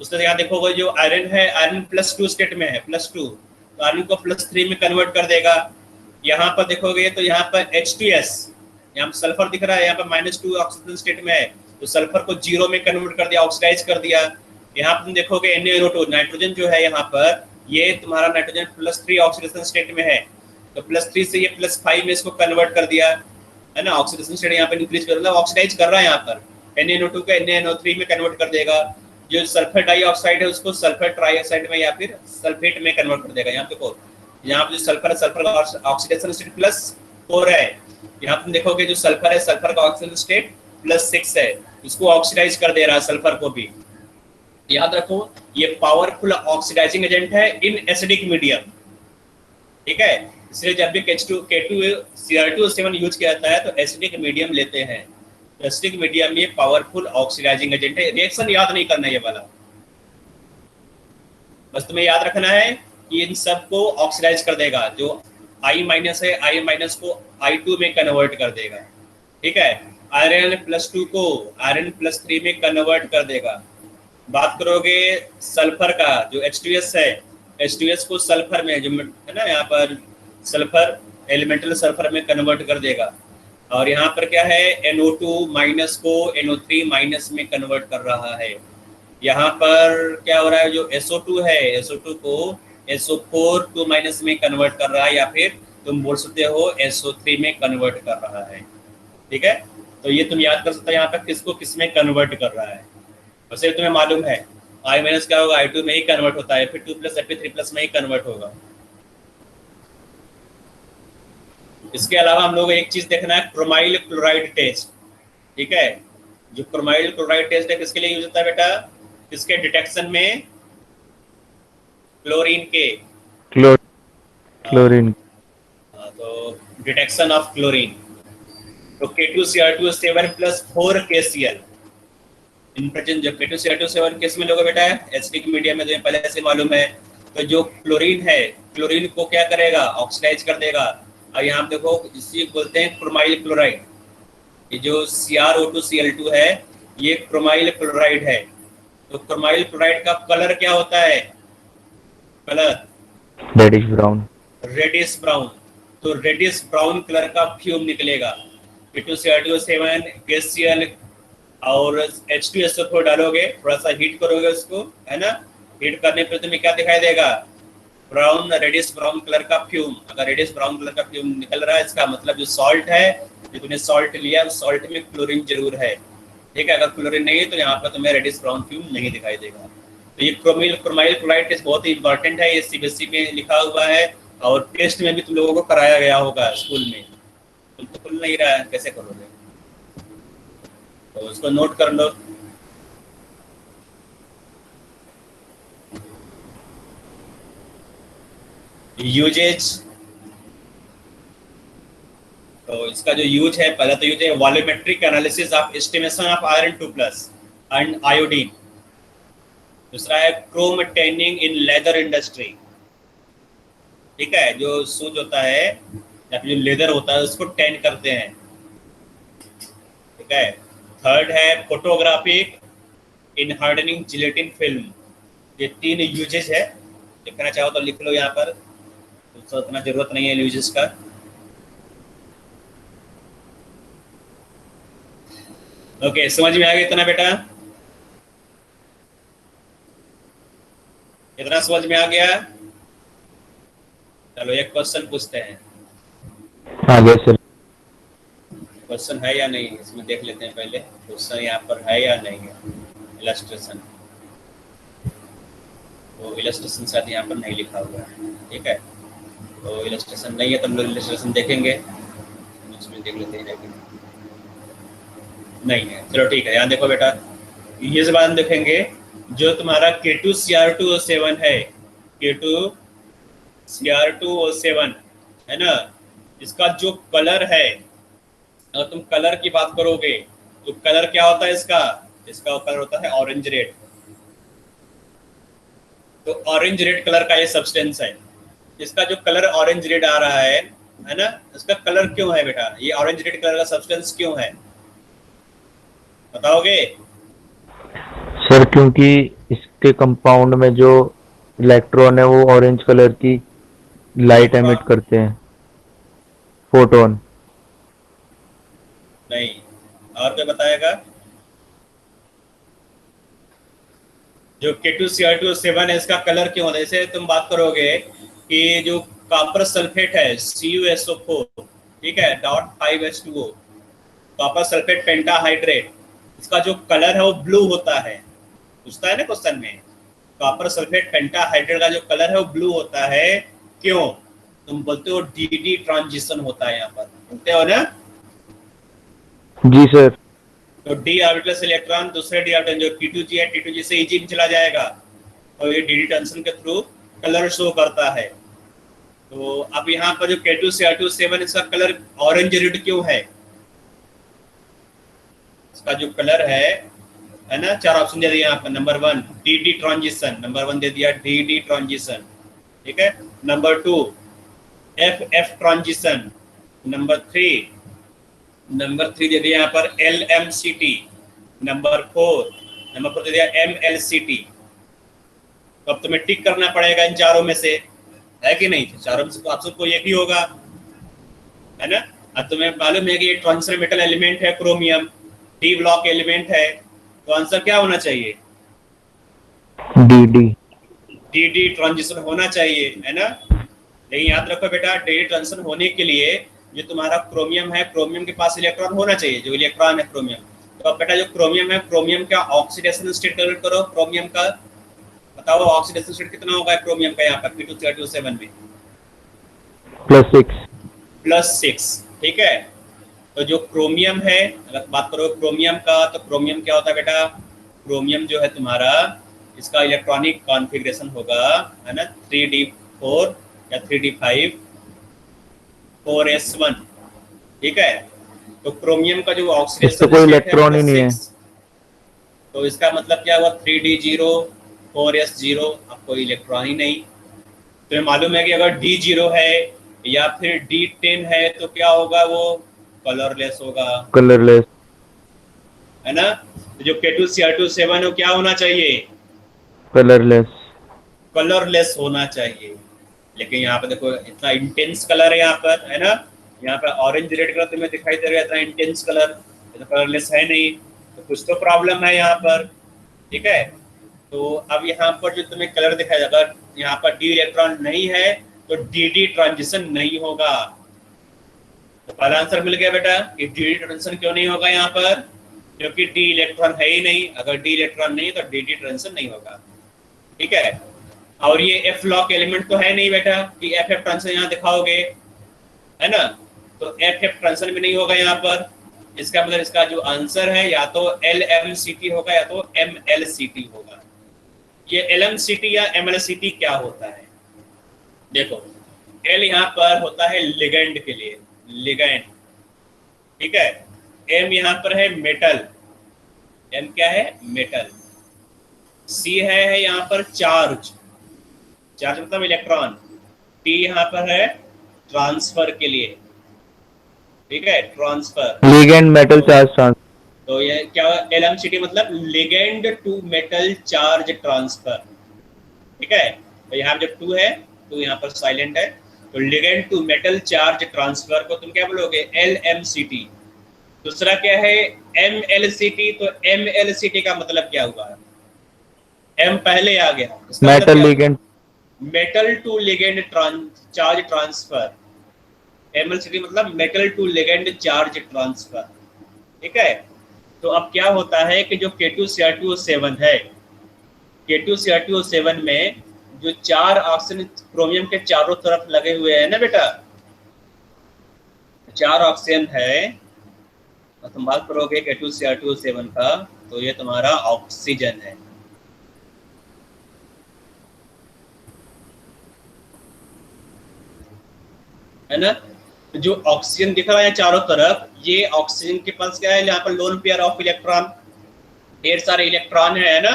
उसके यहाँ देखोगे जो आयरन है, आयरन +2 स्टेट में है, +2, तो आयरन को +3 में कन्वर्ट कर देगा। यहाँ पर देखोगे तो यहाँ पर H2S, यहाँ पर सल्फर दिख रहा है, यहाँ पर -2 ऑक्सीजन स्टेट में है, तो सल्फर को 0 में कन्वर्ट कर दिया, ऑक्सीडाइज कर दिया। यहाँ पर तुम देखोगे NaNO2 नाइट्रोजन जो है यहाँ पर, ये तुम्हारा नाइट्रोजन +3 ऑक्सीडेशन स्टेट में है, तो +3 से ये +5 में इसको कन्वर्ट कर दिया, है ना। ऑक्सीडेशन स्टेट यहाँ पर इंक्रीज कर, मतलब ऑक्सीडाइज कर रहा है, यहाँ पर NaNO2 को NaNO3 में कन्वर्ट कर देगा। जो सल्फर डाइऑक्साइड है उसको सल्फर ट्राइऑक्साइड में या फिर सल्फेट में कन्वर्ट कर देगा। यहाँ देखो, यहाँ पे जो सल्फर है, सल्फर का ऑक्सीडेशन स्टेट +4 है। यहाँ तुम देखोगे जो सल्फर है, सल्फर का ऑक्सीडेशन स्टेट +6 है, इसको ऑक्सीडाइज कर दे रहा है सल्फर को भी। याद रखो ये पावरफुल ऑक्सीडाइजिंग एजेंट है इन एसिडिक मीडियम, ठीक है। इसलिए जब भी K2Cr2O7 यूज किया जाता है तो एसिडिक मीडियम लेते हैं। एसिडिक मीडियम में पावरफुल ऑक्सीडाइजिंग एजेंट है। रिएक्शन याद नहीं करना ये वाला, बस तुम्हें याद रखना है कि इन सब को ऑक्सीडाइज कर देगा। जो I- है, I- को I2 में कन्वर्ट कर देगा, ठीक है। आयरन +2 को आयरन +3 में कन्वर्ट कर देगा। बात करोगे सल्फर का, जो H2S है, H2S को सल्फर में, जो है ना यहाँ पर सल्फर, एलिमेंटल सल्फर में कन्वर्ट कर देगा। और यहाँ पर क्या है, NO2- को NO3- में कन्वर्ट कर रहा है। यहाँ पर क्या हो रहा है, जो SO2 है, SO2 को SO4 में कन्वर्ट कर रहा है, या फिर तुम बोल सकते हो SO3 में कन्वर्ट कर रहा है, ठीक है। तो ये तुम याद कर सकते हो यहाँ पर किसको किस में कन्वर्ट कर रहा है। वैसे तुम्हें मालूम है I- क्या होगा, I2 में ही कन्वर्ट होता है, फिर 2+ Fe3+ में ही कन्वर्ट होगा। इसके अलावा हम लोग एक चीज देखना है, क्रोमाइल क्लोराइड टेस्ट, ठीक है। जो क्रोमाइल क्लोराइड टेस्ट है किसके लिए यूज होता है बेटा, किसके डिटेक्शन में, क्लोरीन के, क्लोरीन। तो डिटेक्शन ऑफ क्लोरीन। तो K2Cr2O7 + 4KCl इन प्रेजेंट, जब K2Cr2O7 किस में लोगे बेटा, एसिडिक मीडियम में, तो पहले से मालूम है। तो जो क्लोरीन है, क्लोरीन को क्या करेगा, ऑक्सीडाइज कर देगा। और यहाँ देखो इसी बोलते हैं क्रोमाइल क्लोराइड। ये जो CrO2Cl2 है ये क्रोमाइल क्लोराइड है। तो क्रोमाइल क्लोराइड का कलर क्या होता है, colour reddish brown. Reddish brown. तो रेडिश ब्राउन कलर का फ्यूम निकलेगा। K2Cr2O7 KCl और H2SO4 डालोगे, थोड़ा सा हीट करोगे उसको, है ना। हीट करने पर तुम्हें क्या दिखाई देगा, ब्राउन, रेडिश ब्राउन कलर का फ्यूम। अगर रेडिश ब्राउन कलर का फ्यूम निकल रहा है, इसका मतलब जो सॉल्ट है, जो तुमने सॉल्ट लिया, सॉल्ट में क्लोरीन जरूर है, ठीक है। अगर क्लोरीन नहीं है तो यहाँ पर तुम्हें रेडिश ब्राउन फ्यूम नहीं दिखाई देगा। तो ये क्रोमिल क्रोमाइल क्लोराइड टेस्ट बहुत ही इंपॉर्टेंट है, ये सीबीएसई में लिखा हुआ है और टेस्ट में भी तुम लोगों को कराया गया होगा स्कूल में। तुम तो खुल नहीं रहा है, कैसे करोगे? तो उसको नोट कर लो। यूजेज, तो इसका जो यूज है, पहला तो यूज है volumetric analysis of estimation of iron 2+ and iodine. दूसरा है क्रोम टैनिंग इन लेदर इंडस्ट्री, ठीक है, जो सूज होता है या फिर जो लेदर होता है उसको टैन करते हैं, ठीक है। थर्ड है फोटोग्राफिक इन हार्डनिंग जिलेटिन फिल्म। ये 3 यूजेज है, लिखना चाहो तो लिख लो यहाँ पर, तो उतना जरूरत नहीं है यूजेस का। ओके, समझ में आ गया इतना बेटा? इतना समझ में आ गया? चलो एक क्वेश्चन पूछते हैं। हाँ गया सर। क्वेश्चन है या नहीं इसमें देख लेते हैं पहले, क्वेश्चन यहाँ पर है या नहीं है। इलस्ट्रेशन, तो इलस्ट्रेशन शायद यहाँ पर नहीं लिखा हुआ है, ठीक है। तो इलस्ट्रेशन नहीं है तो हम लोग इलस्ट्रेशन देखेंगे, इसमें देख लेते हैं लेकिन नहीं है। चलो ठीक है, यहाँ देखो बेटा, ये जबान देखेंगे, जो तुम्हारा K2Cr2O7 है, K2Cr2O7 है ना, इसका जो कलर है, अगर तुम कलर की बात करोगे तो कलर क्या होता है इसका? इसका कलर होता है ऑरेंज रेड। तो ऑरेंज रेड कलर का ये सब्सटेंस है। इसका जो कलर ऑरेंज रेड आ रहा है ना, इसका कलर क्यों है बेटा? ये ऑरेंज रेड कलर का सब्सटेंस क्यों है, बताओगे? सर क्योंकि इसके कंपाउंड में जो इलेक्ट्रॉन है वो ऑरेंज कलर की लाइट एमिट करते हैं, फोटोन। नहीं, और क्या बताएगा? जो K2Cr2O7 है, इसका कलर क्यों होता है? जैसे तुम बात करोगे कि जो कॉपर सल्फेट है CuSO4, ठीक है, .5H2O, कॉपर सल्फेट पेंटाहाइड्रेट, इसका जो कलर है वो ब्लू होता है। पूछता है ना क्वेश्चन में, कॉपर सल्फेट पेंटाहाइड्रेट का जो कलर है वो ब्लू होता है, क्यों? तुम बोलते हो डी ट्रांजिशन होता है यहाँ पर, बोलते हो ना? जी सर। तो डी ऑर्बिटल से इलेक्ट्रॉन दूसरे डी ऑर्बिटल जो T2G है, T2G से Eg चला जाएगा, और ये डी ट्रांजिशन के थ्रू कलर शो करता है। तो अब यहाँ पर जो K2Cr2O7 इसका कलर ऑरेंज रेड क्यों है? इसका जो कलर है ना, 4 ऑप्शन दे दिया यहाँ पर। नंबर 1 डी ट्रांजिशन, नंबर 1 दे दिया डी ट्रांजिशन, ठीक है। नंबर 2 एफ ट्रांजिशन, नंबर 3 दे दिया यहाँ पर LMCT, नंबर 4 दे दिया MLCT। तो अब तुम्हें टिक करना पड़ेगा इन चारों में से, है कि नहीं? चारों में से ऑप्शन को एक ही होगा, है ना। अब तुम्हें मालूम है कि ये ट्रांजिशन मेटल एलिमेंट है क्रोमियम, डी ब्लॉक एलिमेंट है, तो आंसर क्या होना चाहिए? डी ट्रांजिशन होना चाहिए, है ना। लेकिन याद रखो बेटा, डी ट्रांजिशन होने के लिए जो तुम्हारा क्रोमियम है, क्रोमियम के पास इलेक्ट्रॉन होना चाहिए, जो इलेक्ट्रॉन है क्रोमियम। तो अब बेटा जो क्रोमियम है, क्रोमियम का ऑक्सीडेशन स्टेट कैलकुलेट करो। क्रोमियम का बताओ ऑक्सीडेशन स्टेट कितना होगा क्रोमियम का यहाँ पर K2Cr2O7 में? +6, ठीक है। तो जो क्रोमियम है, अगर बात करो क्रोमियम का, तो क्रोमियम क्या होता है बेटा? क्रोमियम जो है तुम्हारा, इसका इलेक्ट्रॉनिक कॉन्फ़िगरेशन होगा, है ना, 3d4 या 3d5 4s1, ठीक है। तो क्रोमियम का जो ऑक्सीडेशन तो कोई इलेक्ट्रॉन ही नहीं है, तो इसका मतलब क्या हुआ? 3d0 4s0, अब कोई इलेक्ट्रॉन ही नहीं। तो मालूम है कि अगर d0 है या फिर d10 है तो क्या होगा? वो कलरलेस होगा, कलरलेस, है ना। तो जो K2Cr2O7 है वो क्या होना चाहिए? कलरलेस होना चाहिए। लेकिन यहाँ पर देखो इतना इंटेंस कलर है यहाँ पर, है ना। यहाँ पर ऑरेंज रेड कलर तुम्हें दिखाई दे रहा है, इतना इंटेंस कलर, तो कलरलेस है नहीं, तो कुछ तो प्रॉब्लम है यहाँ पर, ठीक है। तो अब यहाँ पर जो तुम्हें कलर दिखाई देगा, अगर यहाँ पर डी इलेक्ट्रॉन नहीं है तो डी ट्रांजिशन नहीं होगा। तो पहला आंसर मिल गया बेटा कि डी ट्रांजिशन क्यों नहीं होगा यहाँ पर, क्योंकि डी इलेक्ट्रॉन है ही नहीं। अगर डी इलेक्ट्रॉन नहीं तो डी ट्रांजिशन नहीं होगा। ठीक है। और ये एफ लॉक एलिमेंट तो है नहीं बेटा कि एफ एफ ट्रांजिशन यहाँ दिखाओगे, है ना, तो एफ एफ ट्रांजिशन भी नहीं होगा यहाँ पर। इसका मतलब इसका जो आंसर है या तो एल एम सी टी होगा या तो एम एल सी टी होगा। ये एल एम सी टी या एम एल सी टी क्या होता है, देखो एल यहाँ पर होता है लिगेंड के लिए, लिगेंड, ठीक है। एम यहाँ पर है मेटल, एम क्या है, मेटल। सी है यहाँ पर चार्ज, चार्ज मतलब इलेक्ट्रॉन। टी यहाँ पर है ट्रांसफर के लिए, ठीक है, transfer. Ligand metal charge transfer. तो ये क्या, एलएमसीटी मतलब ligand to metal charge transfer, ठीक है। तो यहाँ जब टू है तो यहाँ पर साइलेंट है, तो ligand to metal charge transfer को तुम क्या बोलोगे, एलएमसीटी। दूसरा क्या है, एमएलसीटी। तो एमएलसीटी का मतलब क्या हुआ, एम पहले आ गया, metal ligand, metal to ligand charge transfer. MLCT मतलब metal to ligand charge transfer, ठीक है। तो अब क्या होता है कि जो K2Cr2O7 है, K2Cr2O7 में जो 4 ऑक्सीजन क्रोमियम के चारों तरफ लगे हुए हैं ना बेटा, 4 ऑक्सीजन है, और तुम बात करोगे K2Cr2O7 का, तो ये तुम्हारा ऑक्सीजन है ना। जो ऑक्सीजन दिख रहा है चारों तरफ, ये ऑक्सीजन के पास क्या है, यहाँ पर लोन पेयर ऑफ इलेक्ट्रॉन, ढेर सारे इलेक्ट्रॉन है ना।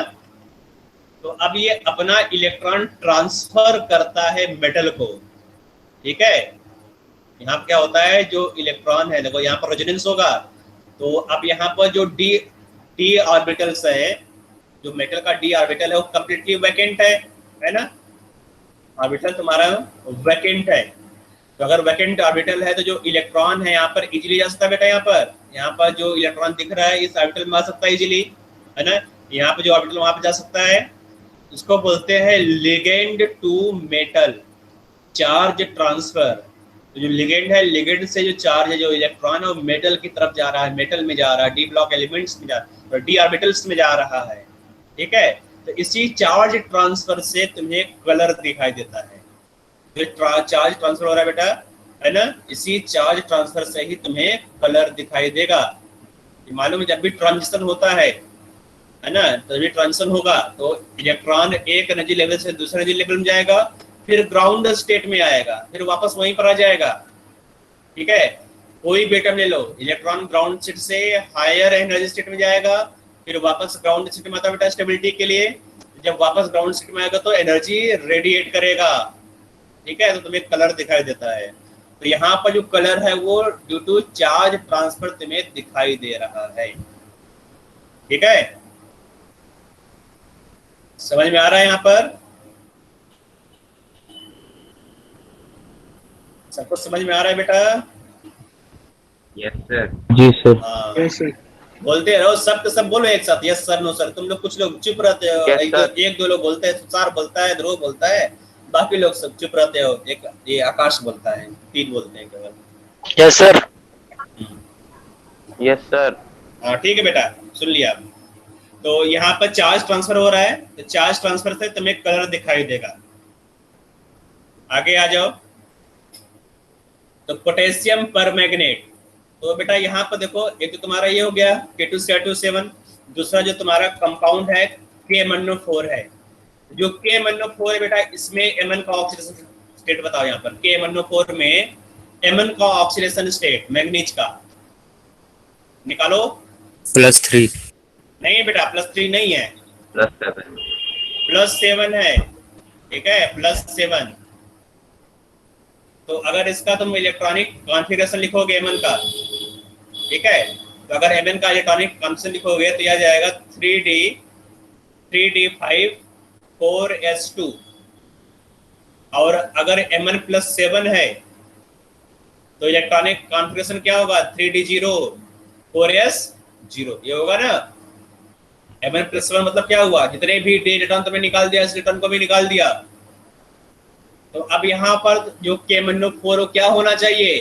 तो अब ये अपना इलेक्ट्रॉन ट्रांसफर करता है मेटल को, ठीक है। यहाँ पर क्या होता है, जो इलेक्ट्रॉन है, देखो यहाँ पर रेजोनेंस होगा, तो अब यहाँ पर जो डी ऑर्बिटल्स है, जो मेटल का डी ऑर्बिटल है वो कंप्लीटली वैकेंट है ना, ऑर्बिटल तुम्हारा वैकेंट है। तो अगर वैकेंट ऑर्बिटल है तो जो इलेक्ट्रॉन है यहाँ पर इजीली जा सकता है बेटा, यहाँ पर जो इलेक्ट्रॉन दिख रहा है इस ऑर्बिटल में आ सकता है इजीली, है ना। यहाँ पे जो ऑर्बिटल वहां पे जा सकता है, उसको बोलते हैं ligand to metal charge transfer. तो जो लिगेंड है, लिगेंड से जो चार्ज है, जो इलेक्ट्रॉन है वो मेटल की तरफ जा रहा है, मेटल में जा रहा है, डी ब्लॉक एलिमेंट्स में जा रहा है, डी ऑर्बिटल्स में जा रहा है, ठीक है। तो इसी चार्ज ट्रांसफर से तुम्हें कलर दिखाई देता है, चार्ज ट्रांसफर हो रहा है बेटा, है ना। इसी चार्ज ट्रांसफर से ही तुम्हें कलर दिखाई देगा। मालूम है, जब भी ट्रांजिशन होता है ना, जब भी ट्रांजिशन होगा तो इलेक्ट्रॉन एक एनर्जी लेवल से दूसरे एनर्जी लेवल में जाएगा, फिर ग्राउंड स्टेट में आएगा, फिर वापस वहीं पर आ जाएगा, ठीक है। कोई भी एटम ले लो, इलेक्ट्रॉन ग्राउंड स्टेट से हायर एनर्जी स्टेट में जाएगा, फिर वापस ग्राउंड स्टेट में आता बेटा स्टेबिलिटी के लिए। जब वापस ग्राउंड स्टेट में आएगा तो एनर्जी रेडिएट करेगा, ठीक है, तो तुम्हें कलर दिखाई देता है। तो यहाँ पर जो कलर है वो ड्यू टू चार्ज ट्रांसफर तुम्हें दिखाई दे रहा है, ठीक है। समझ में आ रहा है यहाँ पर, सबको समझ में आ रहा है बेटा? Yes sir. जी सर। हाँ, यस सर। बोलते रहो, सब बोलो एक साथ, यस सर नो सर। तुम लोग कुछ लोग चुप रहते हो, एक दो लोग बोलते हैं, तुषार बोलता है, ध्रुव बोलता है, बाकी लोग सब चुप रहते हो। एक ये आकाश बोलता है, 3 बोलते हैं केवल। Yes sir. Yes sir. हाँ ठीक है बेटा, सुन लिया। तो यहाँ पर चार्ज ट्रांसफर हो रहा है, तो चार्ज ट्रांसफर से तुम्हें कलर दिखाई देगा। आगे आ जाओ। तो पोटेशियम पर मैग्नेट, तो बेटा यहाँ पर देखो, एक तो तुम्हारा ये हो गया K2Cr2O7, दूसरा जो तुम्हारा कंपाउंड है K-MnO4 है। जो K-MnO4 है बेटा, इसमें Mn का ऑक्सीडेशन स्टेट बताओ। यहाँ पर K-MnO4 में Mn का ऑक्सीडेशन स्टेट मैग्नीज का निकालो। +3। नहीं बेटा, +3 नहीं है, +7। +7 है, ठीक है, +7। तो अगर इसका तुम इलेक्ट्रॉनिक कॉन्फ़िगरेशन लिखोगे Mn का, ठीक है, तो अगर Mn का इलेक्ट्रॉनिक कॉन्फ़िगरेशन लिखोगे तो यह जाएगा 3d5 4s2। और अगर Mn+7 है तो इलेक्ट्रॉनिक कॉन्फ़िगरेशन क्या होगा, 3d0 4s0, ये होगा ना। Mn+7 मतलब क्या हुआ, जितने भी डी इलेक्ट्रॉन तुमने निकाल दिया, इस इलेक्ट्रॉन को भी निकाल दिया। तो अब यहाँ पर जो K-MnO4 क्या होना चाहिए,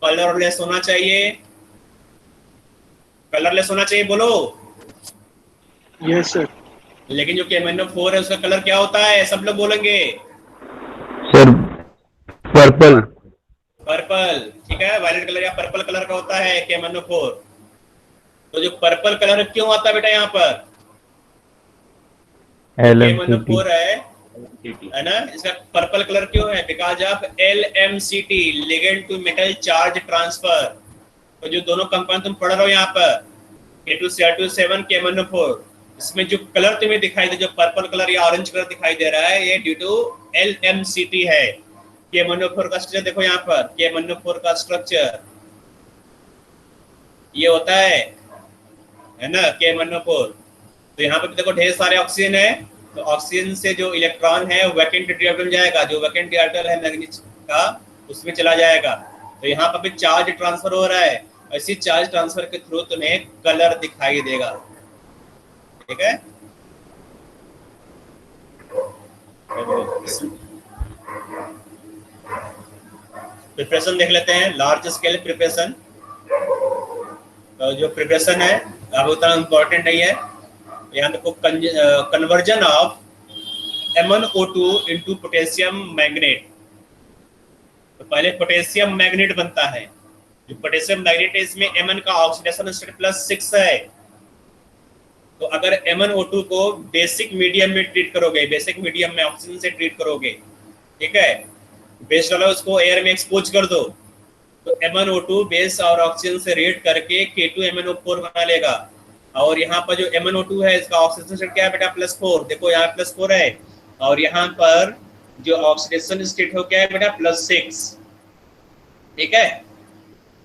कलरलेस होना चाहिए, कलरलेस होना चाहिए, बोलो। Yes sir. लेकिन जो KMnO4 है उसका कलर क्या होता है, सब लोग बोलेंगे सर पर्पल। पर्पल। ठीक है, वायलेट कलर या पर्पल कलर का होता है KMnO4। तो जो पर्पल कलर क्यों आता है बेटा यहाँ पर, LMCT। KMnO4 है ना, इसका पर्पल कलर क्यों है, because of LMCT, ligand to metal charge transfer. तो जो दोनों कंपाउंड तुम पढ़ रहे हो यहाँ पर K2Cr2 7 KMnO4, इसमें जो कलर तुम्हें दिखाई दे, जो पर्पल कलर या ऑरेंज कलर दिखाई दे रहा है, ये ड्यू टू LMCT है। KMnO4 का स्ट्रक्चर देखो यहाँ पर, KMnO4 का स्ट्रक्चर ये होता है ना KMnO4। तो यहाँ पे देखो ढेर सारे ऑक्सीजन है, तो ऑक्सीजन से जो इलेक्ट्रॉन है वैकेंट ऑर्बिटल जाएगा, जो वैकेंट ऑर्बिटल है मैग्नीज का उसमें चला जाएगा। तो यहाँ पर भी चार्ज ट्रांसफर हो रहा है, इसी चार्ज ट्रांसफर के थ्रू तुम्हें कलर दिखाई देगा। ठीक है, प्रिपरेशन देख लेते हैं, लार्ज स्केल प्रिपरेशन। तो जो प्रिपरेशन है अब उतना इम्पोर्टेंट नहीं है। यहाँ देखो conversion of MnO2 into potassium magnet. तो पहले पोटेशियम मैग्नेट बनता है, जो पोटेशियम मैग्नेट है इसमें Mn का ऑक्सीडेशन स्टेट +6 है। तो अगर MnO2 को बेसिक मीडियम में ट्रीट करोगे, बेसिक मीडियम में ऑक्सीजन से ट्रीट करोगे, ठीक है, बेस डालो उसको एयर में एक्सपोज कर दो, तो MnO2 बेस और ऑक्सीजन से रिएक्ट करके K2MnO4 बना लेगा। और यहाँ पर जो MnO2 है इसका ऑक्सीडेशन स्टेट क्या है बेटा, +4। देखो यहाँ +4 है, और यहाँ पर जो ऑक्सीडेशन स्टेट हो क्या है बेटा, +6। ठीक है,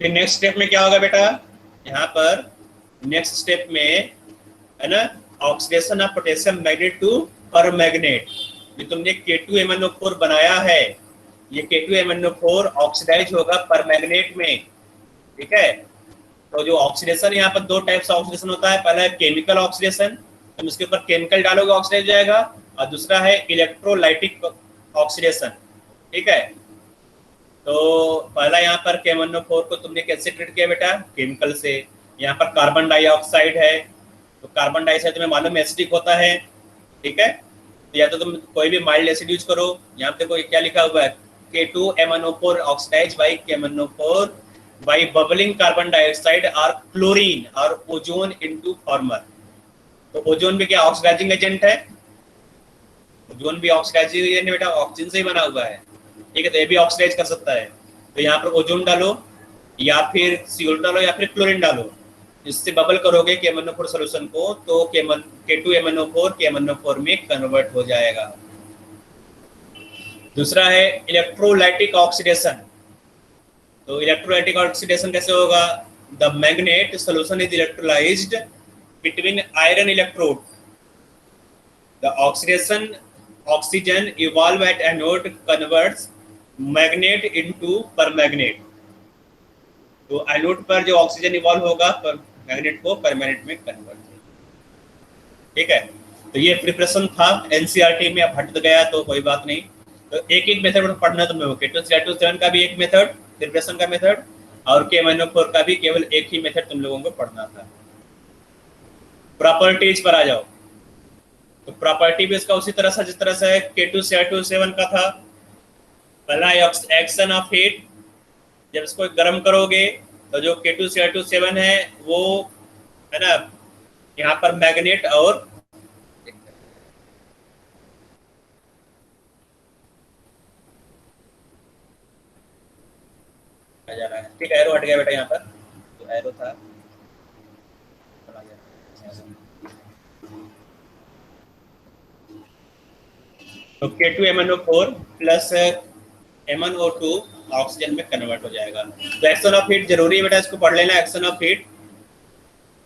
फिर नेक्स्ट स्टेप में क्या होगा बेटा, यहाँ पर नेक्स्ट स्टेप में है ना oxidation of potassium manganate to permanganate. जो तुमने K2MnO4 बनाया है, ये K2MnO4 ऑक्सीडाइज होगा परमैग्नेट में। ठीक है, तो जो ऑक्सीडेशन यहाँ पर दो टाइप्स ऑक्सीडेशन होता है, पहला है केमिकल ऑक्सीडेशन, तुम इसके ऊपर केमिकल डालोगे ऑक्सीडाइज हो जाएगा, और दूसरा है इलेक्ट्रोलाइटिक ऑक्सीडेशन। ठीक है, तो पहला यहाँ पर KMnO4 को तुमने कैसे ट्रीट किया बेटा, केमिकल से। यहाँ पर कार्बन डाइऑक्साइड है, तो कार्बन डाइऑक्साइड तुम्हें मालूम है एसिडिक होता है। ठीक है, या तो तुम कोई भी माइल्ड एसिड यूज करो। यहाँ पे देखो क्या लिखा हुआ है, K2MnO4 oxidise by KMnO4 by bubbling carbon dioxide और क्लोरीन और ओजोन इनटू फॉर्मर। तो ओजोन भी क्या ऑक्सीडाइजिंग एजेंट है, ओजोन भी ऑक्सीडाइजिंग एजेंट है बेटा, ऑक्सीजन से ही बना हुआ है। ठीक है, तो ये भी ऑक्सीडाइज कर सकता है। तो यहाँ पर ओजोन डालो या फिर CO डालो या फिर क्लोरीन डालो, इससे बबल करोगे KMnO4 सॉल्यूशन को, तो K2MnO4 KMnO4 में कन्वर्ट हो जाएगा। दूसरा है इलेक्ट्रोलाइटिक ऑक्सीडेशन। तो इलेक्ट्रोलाइटिक ऑक्सीडेशन कैसे होगा, the magnet solution is electrolysed between iron electrode, the oxidation oxygen evolve at anode converts magnet into परमैग्नेट। तो एनोड पर जो ऑक्सीजन इवॉल्व होगा मैग्नेट को परमैग्नेट में कन्वर्ट। ठीक है, तो ये प्रिपरेशन था NCERT में, अब हट गया तो कोई बात नहीं। तो एक एक मेथड पढ़ना तुम लोगों को, K2Cr2 का भी एक मेथड प्रिपरेशन का मेथड, और KMnO4 का भी केवल एक ही मेथड तुम लोगों को पढ़ना था। प्रॉपर्टीज पर आ जाओ। तो प्रॉपर्टी भी इसका उसी तरह से जिस तरह से K2Cr2 का था। पहला एक्शन ऑफ हीट, जब इसको गर्म करोगे तो जो K2Cr2 है वो है ना यहाँ पर मैग्नेट और जा रहा है। ठीक है, एरो हट गया बेटा, यहाँ पर तो एरो था तो K2MnO4 प्लस MnO2 ऑक्सीजन में कन्वर्ट हो जाएगा। तो एक्शन ऑफ हीट जरूरी है बेटा, इसको पढ़ लेना। एक्शन ऑफ हीट,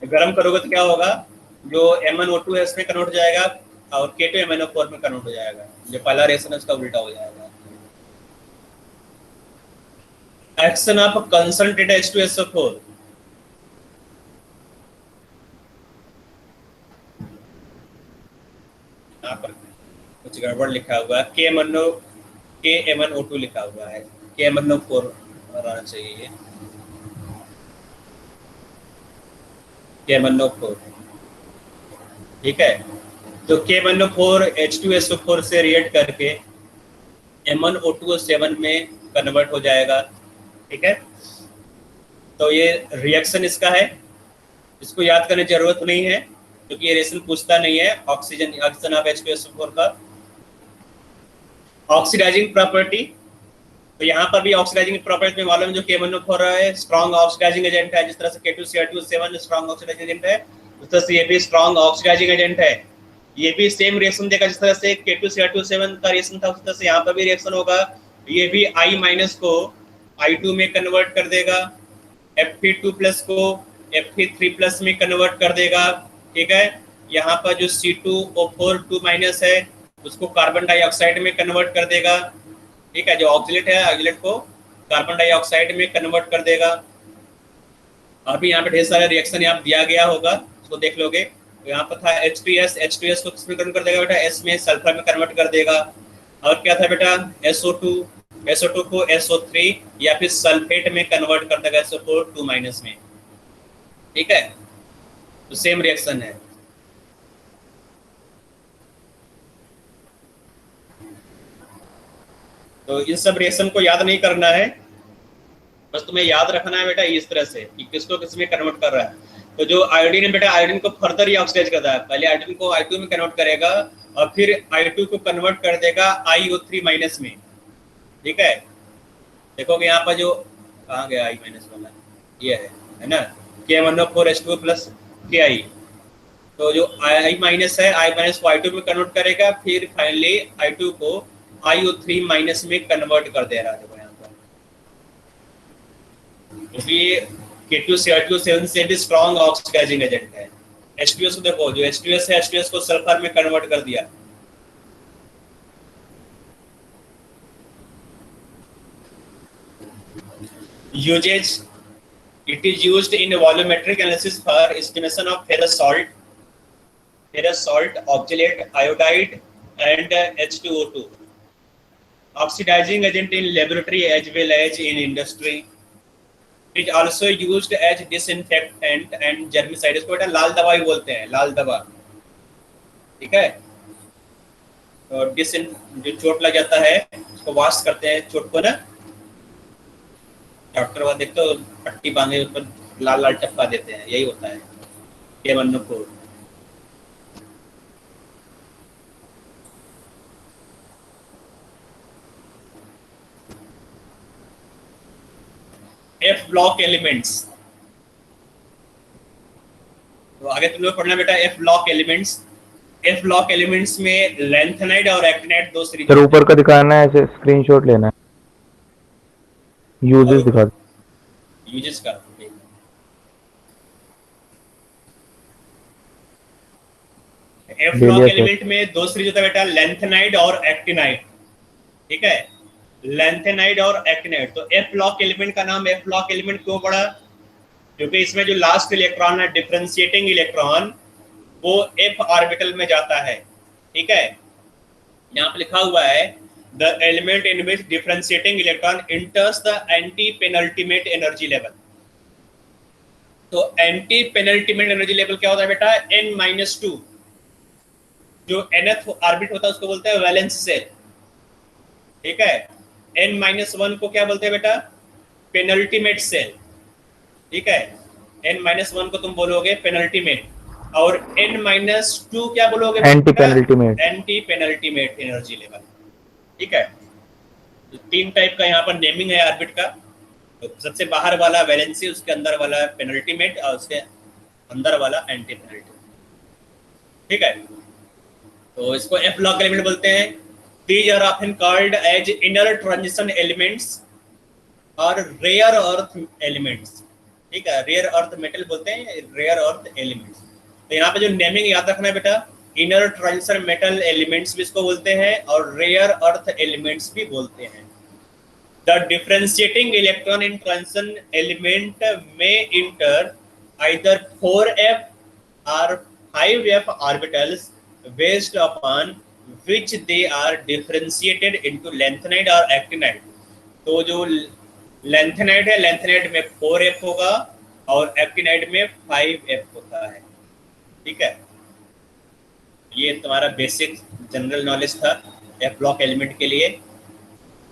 गर्म करोगे तो क्या होगा, जो MnO2 है इसमें कन्वर्ट हो जाएगा और K2MnO4 में कन्वर्ट हो जाएगा। जो पहला रिएक्शन है उसका उल्टा हो जाएगा। एक्शन ऑफ कंसंट्रेटेड H2SO4, यहाँ पर कुछ गड़बड़ लिखा हुआ है, KMnO2 लिखा हुआ है, KMnO4 रहना चाहिए, KMnO4। ठीक है, तो K1O4 H2SO4 से रिएक्ट करके M1O2O7 में कन्वर्ट हो जाएगा। ठीक है, तो ये रिएक्शन इसका है, इसको याद करने की जरूरत नहीं है क्योंकि ये रिएक्शन पूछता नहीं है ऑक्सीजन ऑफ H2SO4 का। ऑक्सीडाइजिंग प्रॉपर्टी, तो यहाँ पर भी ऑक्सीडाइजिंग प्रॉपर्टी में मालूम जो K1O4 है स्ट्रॉन्ग ऑक्सीडाइजिंग एजेंट है, जिस तरह से K2Cr2O7 स्ट्रॉन्ग ऑक्सीडाइजिंग एजेंट है उस तरह से ये भी स्ट्रॉन्ग ऑक्सीडाइजिंग एजेंट है। ये भी सेम रिएक्शन देगा, जिस तरह से K2Cr2O7 का रिएक्शन था उस तरह से यहाँ पर भी रिएक्शन होगा। ये भी I- को I2 में कन्वर्ट कर देगा, Fe2+ को Fe3+ में कन्वर्ट कर देगा। ठीक है, यहाँ पर जो C2O4 2- है उसको कार्बन डाइऑक्साइड में कन्वर्ट कर देगा। ठीक है, जो ऑक्सीलेट है ऑक्सीलेट को कार्बन डाइऑक्साइड में कन्वर्ट कर देगा। अभी यहाँ पे ढेर सारे रिएक्शन यहाँ दिया गया होगा, उसको देख लोगे। तो यहाँ पर था H2S को किसमें कन्वर्ट कर देगा बेटा, S में सल्फर में कन्वर्ट कर देगा। और क्या था बेटा, SO2 को SO3 या फिर सल्फेट में कन्वर्ट कर देगा, SO4 2- में। ठीक है, तो सेम रिएक्शन है। तो इन सब रिएक्शन को याद नहीं करना है, बस तुम्हें याद रखना है बेटा इस तरह से कि किसको किस में कन्वर्ट कर रहा है। तो जो आयोडीन है बेटा, आयोडीन को फर्दर ही ऑक्सीडाइज करता है, पहले आयोडीन को I2 में कन्वर्ट करेगा और फिर I2 को कन्वर्ट कर देगा IO3- में। ठीक है, देखोगे यहाँ पर जो कहाँ गया I- वाला, ये है ना, K1O4 H2+ Ki। तो जो I- है I- को I2 में कन्वर्ट करेगा, फिर फाइनली I2 को IO3- में कन्वर्ट कर दे रहा है। देखो यहाँ पर क्योंकि K2Cr2O7 से भी स्ट्रॉन्ग ऑक्सीडाइजिंग एजेंट है। H2S को देखो, जो H2S है H2S को सल्फर में कन्वर्ट कर दिया। Uses, it is used in volumetric analysis for estimation of ferrous salt, oxalate, iodide and H2O2. Oxidizing agent in laboratory as well as in industry. It is also used as disinfectant and germicide. इसको बेटा लाल दवाई बोलते हैं, लाल दवा। ठीक है, तो जो चोट लग जाता है उसको वॉश करते हैं चोट को ना, डॉक्टर वहाँ देखते हो पट्टी बांधे ऊपर लाल लाल टपका देते हैं, यही होता है K1O4। F ब्लॉक एलिमेंट्स, तो आगे तुम लोग पढ़ना बेटा F block elements. F block elements में लैंथेनाइड और एक्टिनाइड दो सीरीज। सर ऊपर का दिखाना है, ऐसे स्क्रीनशॉट लेना है, यूजेस दिखा दो। यूजेस का F ब्लॉक एलिमेंट में दो सीरीज होता है बेटा, लैंथेनाइड और एक्टिनाइड। ठीक है, लैंथेनाइड और एक्टिनाइड। तो F ब्लॉक एलिमेंट का नाम F ब्लॉक एलिमेंट क्यों पड़ा, क्योंकि इसमें जो लास्ट इलेक्ट्रॉन है डिफरेंशिएटिंग इलेक्ट्रॉन वो F ऑर्बिटल में जाता है। ठीक है, यहाँ पे लिखा हुआ है the element in which differentiating electron इंटर्स the anti penultimate energy level. तो एंटी पेनल्टीमेट एनर्जी लेवल क्या होता है बेटा, N-2। जो nth ऑर्बिट होता है उसको बोलते हैं वैलेंस सेल। ठीक है, N-1 को क्या बोलते हैं बेटा, पेनल्टीमेट सेल। ठीक है, N-1 को तुम बोलोगे पेनल्टीमेट, और N-2 क्या बोलोगे, anti penultimate, anti penultimate energy level. ठीक है, तो तीन टाइप का यहाँ पर नेमिंग है ऑर्बिट का। तो सबसे बाहर वाला वैलेंसी, उसके अंदर वाला पेनल्टीमेट और उसके अंदर वाला एंटी पेनल्टीमेट। ठीक है, तो इसको F ब्लॉक एलिमेंट बोलते हैं। These are often called as inner transition elements और rare earth elements। ठीक है, रेयर अर्थ मेटल बोलते हैं, रेयर अर्थ एलिमेंट्स। तो यहाँ पे जो नेमिंग याद रखना है बेटा, इनर ट्रांजिशन मेटल एलिमेंट्स भी इसको बोलते हैं और रेयर अर्थ एलिमेंट्स भी बोलते हैं। The differentiating electron in transition element में इंटर आइदर 4f और 5f orbitals based upon which they are differentiated into lanthanide और actinide। तो जो लैंथेनाइड है, लैंथेनाइड में 4f होगा और एक्टिनाइड में 5f होता है। ठीक है, ये तुम्हारा बेसिक जनरल नॉलेज था एफ ब्लॉक एलिमेंट के लिए।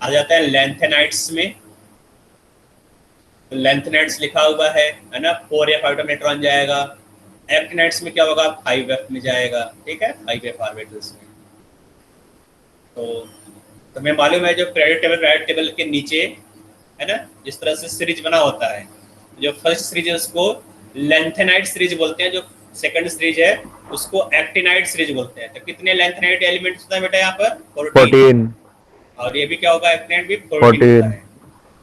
आ जाता है लैंथेनाइड्स में। तो लैंथेनाइड्स लिखा हुआ है ना, 4f ऑर्बिटल जाएगा। एक्टिनाइड्स में क्या होगा, 5f में जाएगा। ठीक है, 5f ऑर्बिटल्स में। तो तुम्हें मालूम है जो पीरियोडिक टेबल के नीचे है ना, जिस तरह से सीरीज बना होता है, जो फर्स्ट सीरीज है उसको लेंथेनाइड सीरीज बोलते हैं, जो सेकंड सीरीज है उसको एक्टिनाइड सीरीज बोलते हैं। तो कितने लेंथेनाइड एलिमेंट्स होता है बेटा यहाँ पर? 14। और ये भी क्या होगा, एक्टिनाइड भी 14 होता है।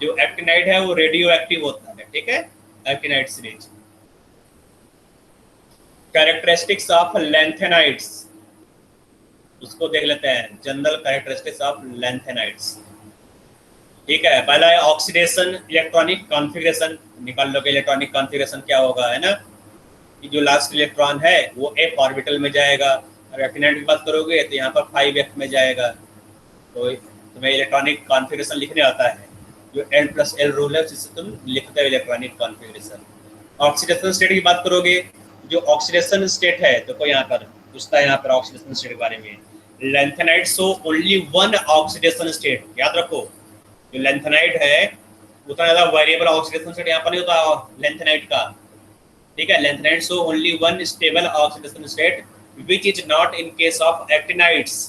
जो एक्टिनाइड है वो रेडियो एक्टिव होता है। ठीक है, actinide series. Characteristics of lanthanides, उसको देख लेते हैं। General characteristics of lanthanides. ठीक है, पहला है ऑक्सीडेशन इलेक्ट्रॉनिक कॉन्फ़िगरेशन। निकाल लोगे इलेक्ट्रॉनिक कॉन्फ़िगरेशन क्या होगा, है ना, कि जो लास्ट इलेक्ट्रॉन है वो f ऑर्बिटल में जाएगा। और एक्टिनाइड की बात करोगे तो यहाँ पर 5f में जाएगा। तो तुम्हें इलेक्ट्रॉनिक कॉन्फ़िगरेशन लिखने आता है, जो L+L रूल है जिससे तुम लिखते हो इलेक्ट्रॉनिक कॉन्फ़िगरेशन। ऑक्सीडेशन स्टेट की बात करोगे, जो ऑक्सीडेशन स्टेट है, तो कोई यहाँ पर पूछता है यहाँ पर ऑक्सीडेशन स्टेट के बारे में। Lanthanide show only one oxidation state. याद रखो, जो लैंथेनाइड है उतना ज्यादा वेरिएबल ऑक्सीडेशन स्टेट यहाँ पर नहीं होता लैंथेनाइड का। ठीक है, lanthanide show only one stable oxidation state which is not in case of actinides.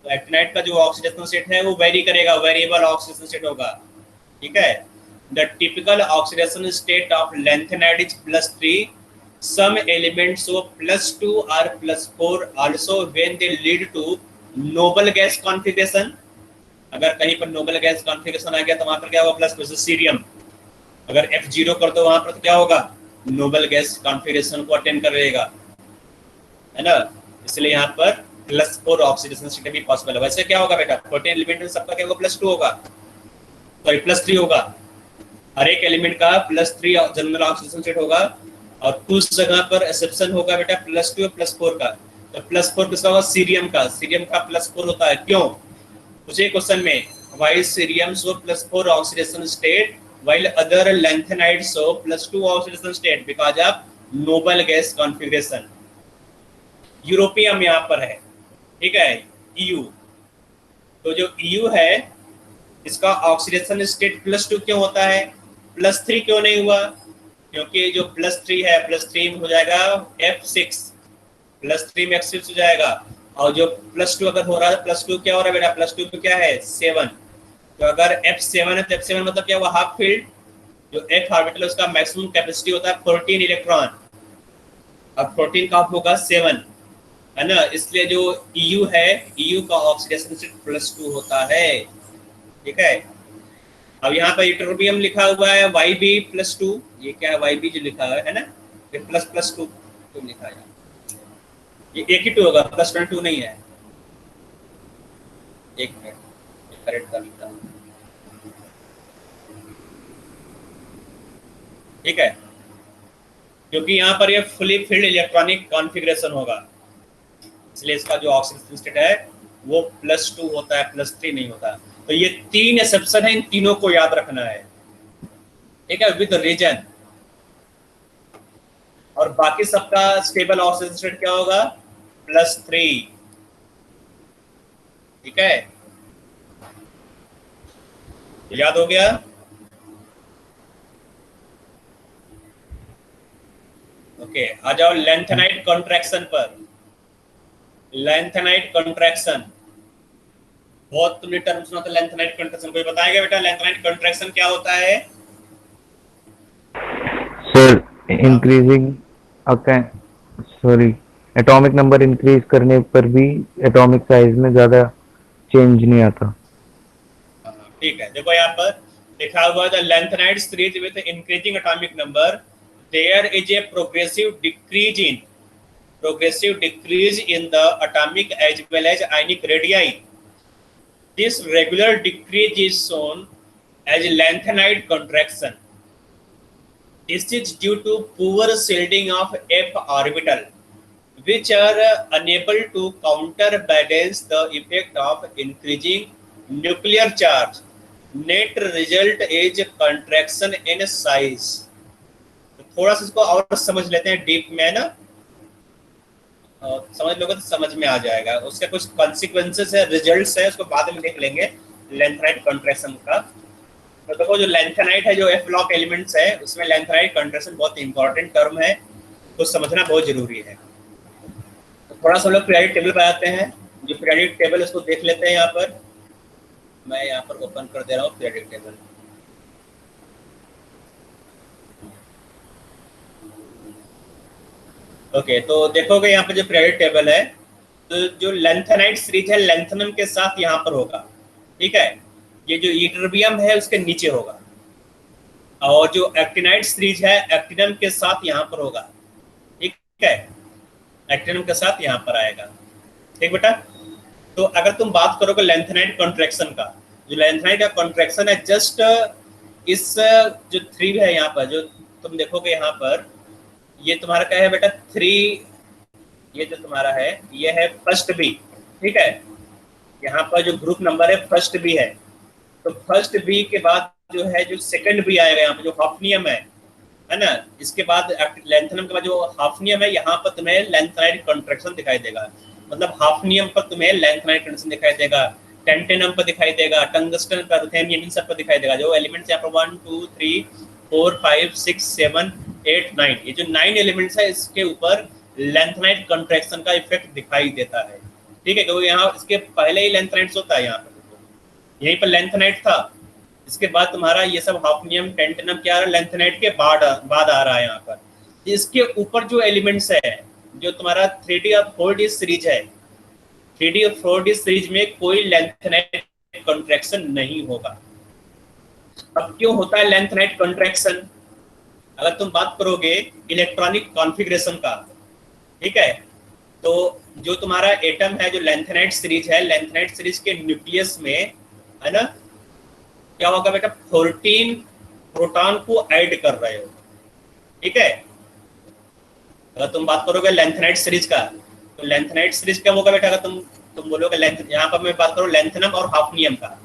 तो एक्टिनाइड का जो ऑक्सीडेशन स्टेट है वो वेरी करेगा, वेरिएबल ऑक्सीडेशन स्टेट होगा। ठीक है, the typical oxidation state of lanthanide is +3। some elements so +2 or +4 also when they lead to noble gas configuration। अगर कहीं पर नोबल गैस कॉन्फ़िगरेशन आ गया तो वहां पर क्या होगा, प्लस सीरियम। अगर F0 कर दो वहां पर तो क्या होगा, नोबल गैस कॉन्फ़िगरेशन को अटेंड करेगा, है ना। इसलिए यहाँ पर +4 ऑक्सीडेशन स्टेट भी पॉसिबल है। वैसे क्या होगा बेटा, 14 एलिमेंट में सबका क्या होगा, +2 होगा, सॉरी +3 होगा। हर एक एलिमेंट का +3 जनरल ऑक्सीडेशन स्टेट होगा। और कुछ जगह पर एक्सेप्शन होगा बेटा +2 और +4 का। तो +4 किसका होगा, सीरियम का। सीरियम का +4 होता है, क्यों? पूछे क्वेश्चन में, why cerium show +4 oxidation state while other lanthanide show +2 oxidation state, because of noble gas configuration. Europium यहाँ पर है, ठीक है, EU। तो जो EU है इसका ऑक्सीडेशन स्टेट +2 क्यों होता है, +3 क्यों नहीं हुआ? क्योंकि जो +3 है, +3 में हो जाएगा F6, +3 में F6 हो जाएगा। और जो +2 अगर हो रहा है, +2 क्या हो रहा है बेटा, +2 पे क्या है, 7। तो अगर F7 है तो F7 मतलब क्या हुआ, हाफ फील्ड। जो F ऑर्बिटल है उसका मैक्सिमम कैपेसिटी होता है 14 इलेक्ट्रॉन। अब 14 का होगा 7, है ना। इसलिए जो EU है, EU का ऑक्सीडेशन स्टेट +2 होता है। ठीक है, अब यहाँ पर यूट्रोपियम लिखा हुआ है YB+2। ये क्या है, YB जो लिखा है ना, ये ++2 तो लिखा है। ये एक ही 2 होगा, +2 नहीं है। एक मिनट करेक्ट कर लेता हूँ। ठीक है, क्योंकि यहाँ पर ये फुली फील्ड इलेक्ट्रॉनिक कॉन्फ़िगरेशन होगा, इसलिए इसका जो ऑक्सीडेशन स्टेट है वो +2 होता है, +3 नहीं होता। तो ये 3 एक्सेप्शन है, इन तीनों को याद रखना है। ठीक है, विद रीजन। और बाकी सबका स्टेबल ऑक्सीडेशन स्टेट क्या होगा, +3। ठीक है, याद हो गया। ओके, आ जाओ लैंथेनाइड कॉन्ट्रैक्शन पर। लैंथेनाइड कॉन्ट्रैक्शन, बहुत तुमने टर्म सुना था लैंथेनाइड कॉन्ट्रैक्शन। कोई बताएगा बेटा लैंथेनाइड कॉन्ट्रैक्शन क्या होता है? Sir, increasing sorry atomic number increase करने पर भी एटॉमिक साइज में ज्यादा चेंज नहीं आता। ठीक है, देखो यहाँ पर लिखा हुआ है lanthanide series with increasing atomic number there is a progressive decrease in the atomic as well as ionic radii. This regular decrease is shown as lanthanide contraction. This is due to poor shielding of f orbital, which are unable to counterbalance the effect of increasing nuclear charge. Net result is contraction in size. थोड़ा सा इसको और समझ लेते हैं डीप में ना। समझ लोगे तो समझ में आ जाएगा। उसके कुछ कॉन्सिक्वेंसेस है, रिजल्ट्स है, उसको बाद में देख लेंगे लेंथेनाइट कॉन्ट्रैक्शन का। तो देखो जो लेंथेनाइट है, जो एफ लॉक एलिमेंट्स है, उसमें लेंथेनाइट कॉन्ट्रैक्शन बहुत इंपॉर्टेंट टर्म है, तो समझना बहुत जरूरी है। तो थोड़ा सा हम लोग पीरियोडिक टेबल पर आते हैं। जो पीरियोडिक टेबल उसको देख लेते हैं। यहाँ पर मैं यहाँ पर ओपन कर दे रहा हूँ पीरियोडिक टेबल। ओके, तो देखोगे यहाँ पे जो पीरियोडिक टेबल है, तो जो लेंथेनाइट सीरीज है लेंथेनम के साथ यहाँ पर होगा, ठीक है। ये जो इटरबियम है उसके नीचे होगा, और जो एक्टिनाइट सीरीज है एक्टिनम के साथ यहाँ पर होगा, ठीक है। एक्टिनम के साथ यहाँ पर आएगा, ठीक बेटा। तो अगर तुम बात करोगे लेंथेनाइट कॉन्ट्रैक्शन का, जो लेंथेनाइट का कॉन्ट्रैक्शन है जस्ट इस जो 3 है यहाँ पर, जो तुम देखोगे यहाँ पर, ये तुम्हारा क्या है बेटा 3, ये जो तुम्हारा है ये है फर्स्ट बी, ठीक है। यहाँ पर जो ग्रुप नंबर है फर्स्ट बी है, तो फर्स्ट बी के बाद जो है जो सेकंड बी आएगा यहाँ पर, जो हाफनियम है ना। इसके बाद लेंथेनम के बाद जो हाफनियम है, यहाँ पर तुम्हें लेंथेनाइट कॉन्ट्रैक्शन दिखाई देगा। मतलब हाफनियम पर तुम्हें लेंथेनाइट कॉन्ट्रैक्शन दिखाई देगा, टेंटेनम पर दिखाई देगा, टंगस्टन पर, रुथेनियम, इन सब पर दिखाई देगा। जो एलिमेंट्स यहाँ पर 1 2 3 4 5 6 7 8 9, ये जो 9 एलिमेंट्स है इसके ऊपर लेंथेनाइट कॉन्ट्रैक्शन का इफेक्ट दिखाई देता है, ठीक है। क्योंकि यहाँ इसके पहले ही लेंथेनाइट्स होता है, यहाँ पर यहीं पर लेंथेनाइट था, इसके बाद तुम्हारा ये सब हाफनियम, टेंटेनम क्या आ रहा है, लेंथेनाइट के बाद आ रहा है यहाँ पर। इसके ऊपर जो एलिमेंट्स है, जो तुम्हारा 3D और 4D सीरीज है, 3D और 4D सीरीज में कोई लेंथेनाइट कॉन्ट्रैक्शन नहीं होगा। अब क्यों होता है लेंथेनाइट कॉन्ट्रैक्शन? अगर तुम बात करोगे इलेक्ट्रॉनिक कॉन्फ़िगरेशन का, ठीक है, तो जो तुम्हारा एटम है, जो लेंथेनाइट सीरीज है, लेंथेनाइट सीरीज के न्यूक्लियस में है ना, क्या होगा बेटा, 14 प्रोटॉन को ऐड कर रहे हो, ठीक है। अगर तुम बात करोगे लेंथेनाइट सीरीज का, तो लेंथेनाइट सीरीज क्या होगा बेटा, अगर तुम बोलोगे लेंथ, यहाँ पर मैं बात करूँ लेंथेनम और हाफनियम का।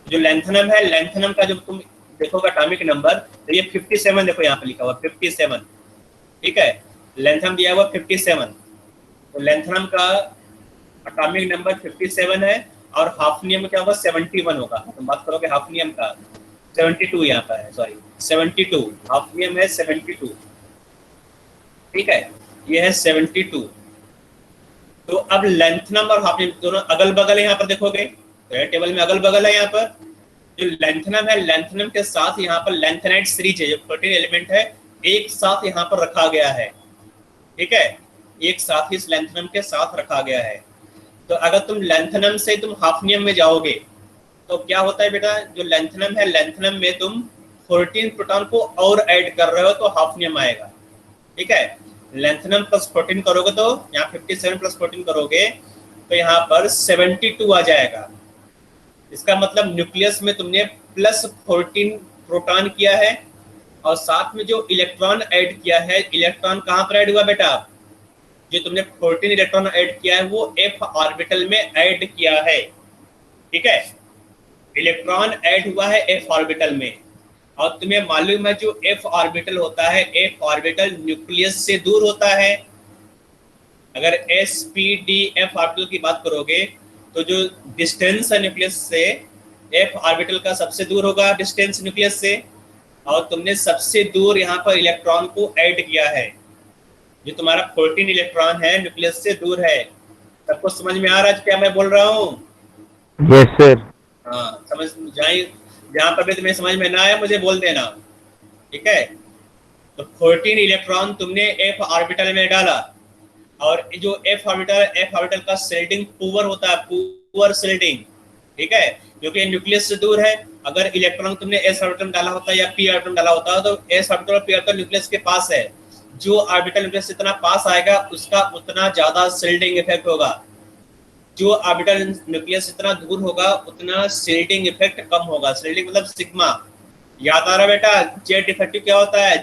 जो लेंथेनम है, लेंथेनम का जो तुम देखोगे एटॉमिक नंबर, तो ये 57 देखो यहाँ पे लिखा हुआ 57, ठीक है। लेंथेनम दिया हुआ 57, तो लेंथेनम का एटॉमिक नंबर 57 है, और हाफनियम में क्या होगा 71 होगा। तुम बात करोगे हाफनियम का 72 यहाँ पर है, सॉरी 72, हाफनियम है 72, ठीक है, ये है 72। तो अब लेंथेनम और हाफनियम दोनों अगल बगल है, यहाँ पर देखोगे तो टेबल में अगल बगल है। यहाँ पर जो लेंथेनम है, लेंथेनम के साथ यहाँ पर लेंथेनाइट सीरीज है, जो 14 एलिमेंट है, एक साथ यहाँ पर रखा गया है, ठीक है, एक साथ ही इस लेंथेनम के साथ रखा गया है। तो अगर तुम लेंथेनम से तुम हाफनियम में जाओगे तो क्या होता है बेटा, जो लेंथेनम है, लेंथेनम में तुम 14 प्रोटॉन को और ऐड कर रहे हो तो हाफनियम आएगा, ठीक है। लेंथेनम प्लस 14 करोगे तो यहाँ 57 प्लस 14 करोगे तो यहाँ पर 72 आ जाएगा। इसका मतलब न्यूक्लियस में तुमने प्लस 14 प्रोटॉन किया है, और साथ में जो इलेक्ट्रॉन ऐड किया है, इलेक्ट्रॉन कहाँ पर ऐड हुआ बेटा, जो तुमने 14 इलेक्ट्रॉन ऐड किया है वो f ऑर्बिटल में ऐड किया है, ठीक है। इलेक्ट्रॉन ऐड हुआ है f ऑर्बिटल में, और तुम्हें मालूम है जो f ऑर्बिटल होता है, f ऑर्बिटल न्यूक्लियस से दूर होता है। अगर sp,d, f ऑर्बिटल की बात करोगे तो जो डिस्टेंस है न्यूक्लियस से, f ऑर्बिटल का सबसे दूर होगा डिस्टेंस न्यूक्लियस से, और तुमने सबसे दूर यहाँ पर इलेक्ट्रॉन को ऐड किया है। जो तुम्हारा 14 इलेक्ट्रॉन है न्यूक्लियस से दूर है। सबको समझ में आ रहा है क्या मैं बोल रहा हूँ? Yes sir. हाँ, समझ जाए, जहाँ पर भी तुम्हें समझ में ना आया मुझे बोल देना, ठीक है। तो 14 इलेक्ट्रॉन तुमने f ऑर्बिटल में डाला, और जो f ऑर्बिटल का शिल्डिंग पुअर होता है, पुअर शिल्डिंग, ठीक है, क्योंकि न्यूक्लियस से दूर है। अगर इलेक्ट्रॉन तुमने s ऑर्बिटल डाला होता है या p ऑर्बिटल डाला होता है तो s ऑर्बिटल और p ऑर्बिटल न्यूक्लियस के पास है, जो ऑर्बिटल न्यूक्लियस जितना पास आएगा उसका उतना ज्यादा शिल्डिंग इफेक्ट होगा। जो ऑर्बिटल न्यूक्लियस जितना दूर होगा उतना शिल्डिंग इफेक्ट कम होगा। शिल्डिंग मतलब सिग्मा, याद आ रहा बेटा? जेट इफेक्टिव क्या होता है?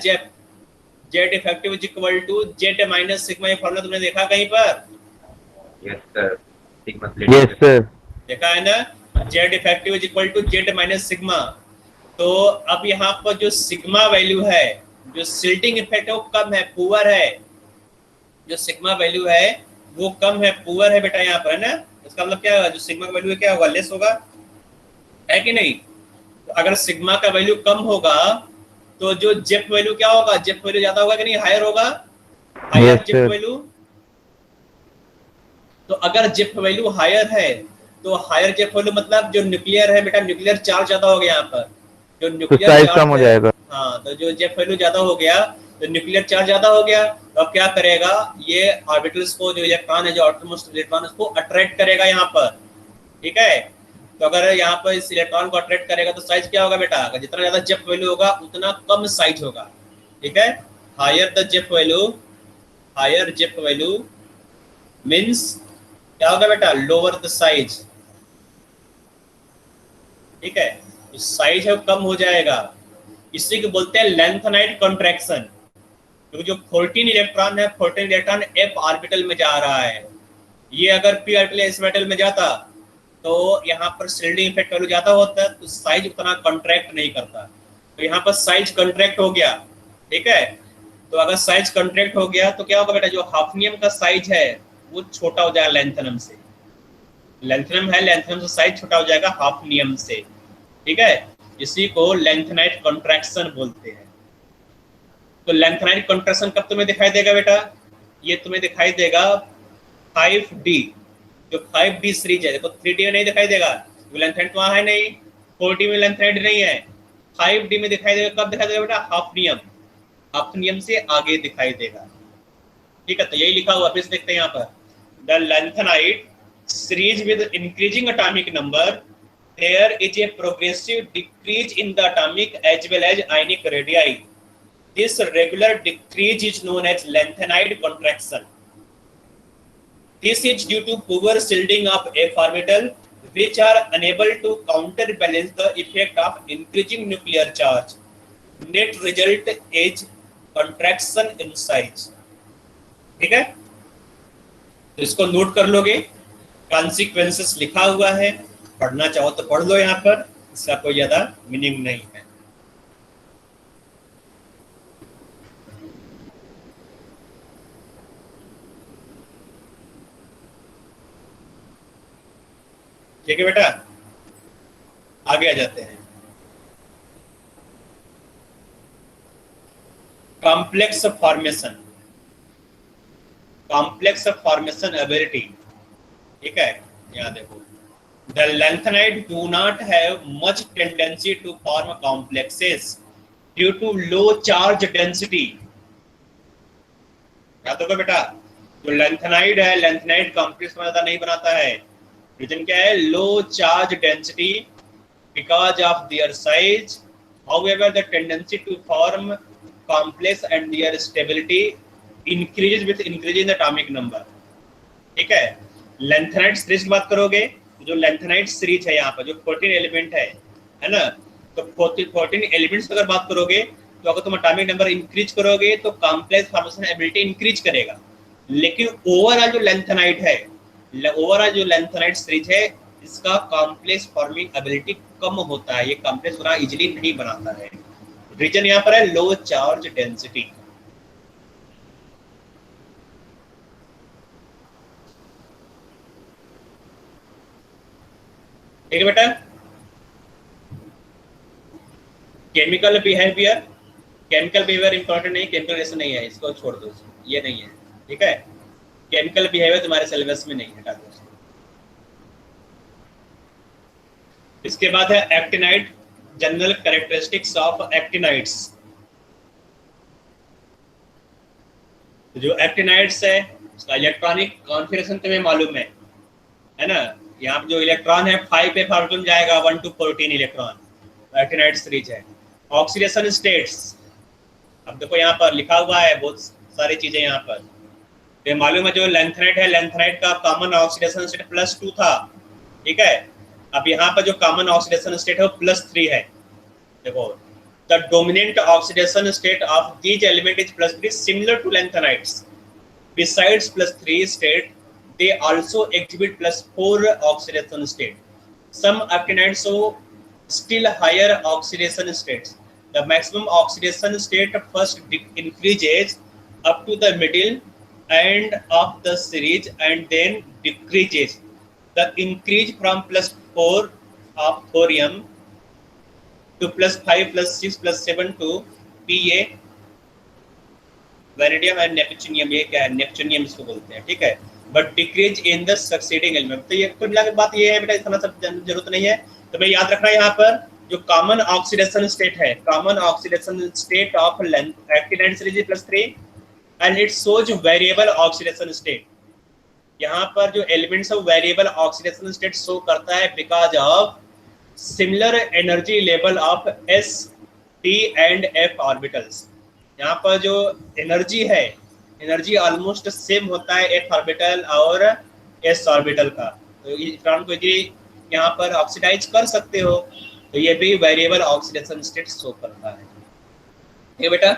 Z effective is equal to Z minus sigma. ये फॉर्मूला तुमने देखा कहीं पर? Yes sir, sigma yes sir. देखा है ना, Z effective is equal to Z minus sigma. तो अब यहाँ पर जो सिग्मा वैल्यू है, जो शिल्डिंग इफेक्ट है वो कम है, पुअर है। जो सिग्मा वैल्यू है वो कम है, पुअर है बेटा यहाँ पर, है ना। इसका मतलब क्या, जो सिग्मा का वैल्यू है क्या होगा, लेस होगा, है कि नहीं। तो अगर सिग्मा का वैल्यू कम होगा तो जो जेफ वैल्यू क्या होगा, जेफ वैल्यू ज्यादा होगा कि नहीं, हायर होगा, higher Yes, Z eff sir. Value. तो अगर जेफ वैल्यू हायर है तो हायर जेफ वैल्यू मतलब जो न्यूक्लियर है बेटा, न्यूक्लियर चार्ज ज्यादा हो गया यहाँ पर, जो तो न्यूक्लियर साइज कम चार्ज हो है। जाएगा। हाँ, तो जो जेफ वैल्यू ज्यादा हो गया तो न्यूक्लियर चार्ज ज्यादा हो गया, तो अब क्या करेगा, ये ऑर्बिटल्स को, जो इलेक्ट्रॉन है, जो आउटरमोस्ट इलेक्ट्रॉन, उसको अट्रैक्ट करेगा यहाँ पर, ठीक है। तो अगर यहाँ पर इस इलेक्ट्रॉन को अट्रैक्ट करेगा तो साइज क्या होगा बेटा, अगर जितना ज्यादा जेफ वैल्यू होगा उतना कम साइज होगा, ठीक है। Higher the Z eff value, higher Z eff value means क्या होगा बेटा, लोअर द साइज, ठीक है। तो साइज है कम हो जाएगा, इसी को बोलते हैं लेंथनाइट कॉन्ट्रैक्शन। क्योंकि जो 14 इलेक्ट्रॉन है, 14 इलेक्ट्रॉन एफ ऑर्बिटल में जा रहा है, ये अगर पी ऑर्बिटल या एस ऑर्बिटल में जाता तो यहाँ पर शिल्डिंग इफेक्ट वैल्यू ज्यादा होता है, तो साइज उतना कॉन्ट्रैक्ट नहीं करता। तो यहाँ पर साइज कॉन्ट्रैक्ट हो गया, ठीक है। तो अगर साइज कॉन्ट्रैक्ट हो गया तो क्या होगा बेटा, जो हाफनियम का साइज है वो छोटा हो जाएगा लेंथनम से, लेंथनम है, लेंथनम से साइज छोटा हो जाएगा हाफनियम से, ठीक है। इसी को लेंथनाइट कॉन्ट्रैक्शन बोलते हैं। तो लेंथनाइट कॉन्ट्रैक्शन कब तुम्हें दिखाई देगा बेटा, ये तुम्हें दिखाई देगा 5D, जो 5D सीरीज है, देखो 3D में नहीं दिखाई देगा, लेंथनाइट वहां है नहीं, 4D में लेंथनाइट नहीं है, 5D में दिखाई देगा। कब दिखाई देगा बेटा, हाफनियम, हाफनियम से आगे दिखाई देगा, ठीक है। तो यही लिखा हुआ, फिर देखते हैं यहाँ पर, the lanthanide series with increasing atomic number, there is a progressive decrease in the atomic as well as ionic radii. This regular decrease is known as lanthanide contraction. This is due to poor shielding of f orbital, which are unable to counterbalance the effect of increasing nuclear charge. Net result is contraction in size. ठीक है, तो इसको नोट कर लोगे, कॉन्सिक्वेंसेस लिखा हुआ है, पढ़ना चाहो तो पढ़ लो, यहाँ पर इसका कोई ज्यादा मीनिंग नहीं है। ठीक है बेटा, आगे आ जाते हैं। Complex formation, complex formation ability, ठीक है। यहाँ देखो, the lanthanide do not have much tendency to form complexes due to low charge density. याद होगा बेटा, जो लैंथेनाइड है, लैंथेनाइड कॉम्प्लेक्स ज्यादा नहीं बनाता है, रीजन क्या है, low charge density, because of their size. However the tendency to form complex and their stability increases with increase in atomic number, ठीक है। लैंथेनाइड सीरीज की बात करोगे, जो लैंथेनाइड सीरीज है यहाँ पर, जो 14 एलिमेंट है ना, तो 14 एलिमेंट्स की अगर बात करोगे तो अगर तुम एटॉमिक नंबर इंक्रीज करोगे तो कॉम्प्लेक्स फॉर्मेशन एबिलिटी इंक्रीज करेगा। लेकिन ओवरऑल जो लैंथेनाइड है, ओवरऑल जो लैंथेनाइड सीरीज है, इसका कॉम्प्लेक्स फॉर्मिंग एबिलिटी कम होता है, ये कॉम्प्लेक्स बना इजीली नहीं बनाता है। रीजन यहाँ पर है लो चार्ज डेंसिटी। ठीक है बेटा, chemical behaviour, chemical behaviour important नहीं, केमिकल रिएक्शन नहीं है, इसको छोड़ दो, ये नहीं है, ठीक है। केमिकल बिहेवियर तुम्हारे सिलेबस में नहीं, हटा दो। इसके बाद है actinide, general characteristics of actinides. जो एक्टिनाइड्स है उसका इलेक्ट्रॉनिक कॉन्फिगरेशन तुम्हें मालूम है ना। यहाँ पे जो इलेक्ट्रॉन है 5 ऑर्बिटल जाएगा, 1 to 14 इलेक्ट्रॉन एक्टिनाइड सीरीज है। ऑक्सीडेशन स्टेट्स, अब देखो यहाँ पर लिखा हुआ है बहुत सारी चीजें यहाँ पर, ये मालूम है। जो लैंथेनाइड है, लैंथेनाइड का कॉमन ऑक्सीडेशन स्टेट +2 था, ठीक है। अब यहाँ पर जो कॉमन ऑक्सीडेशन स्टेट है वो +3 है। देखो, the dominant oxidation state of these element is +3 similar to lanthanides. Besides +3 state, they also exhibit +4 oxidation state. Some actinides show still higher oxidation states. The maximum oxidation state first increases up to the middle end of the series and then decreases. The increase from +4 of thorium to +5 +6 +7 to Pa vanadium and neptunium, ये क्या है, नेपच्यूनियम इसको बोलते हैं, ठीक है। But decrease in the succeeding element. तो ये कुल मिला के बात ये है बेटा, इतना सब जरूरत नहीं है, तो मैं याद रखना यहाँ पर जो कॉमन ऑक्सीडेशन स्टेट है, common oxidation state of actin series +3 and it shows variable oxidation state. यहाँ पर जो एलिमेंट्स है वेरिएबल ऑक्सीडेशन स्टेट शो करता है because of similar energy level of s, t and f orbitals. यहाँ पर जो एनर्जी है, एनर्जी ऑलमोस्ट सेम होता है f ऑर्बिटल और s ऑर्बिटल का, तो इलेक्ट्रॉन को यदि यहाँ पर ऑक्सीडाइज कर सकते हो तो ये भी वेरिएबल ऑक्सीडेशन स्टेट शो करता है। ठीक है बेटा,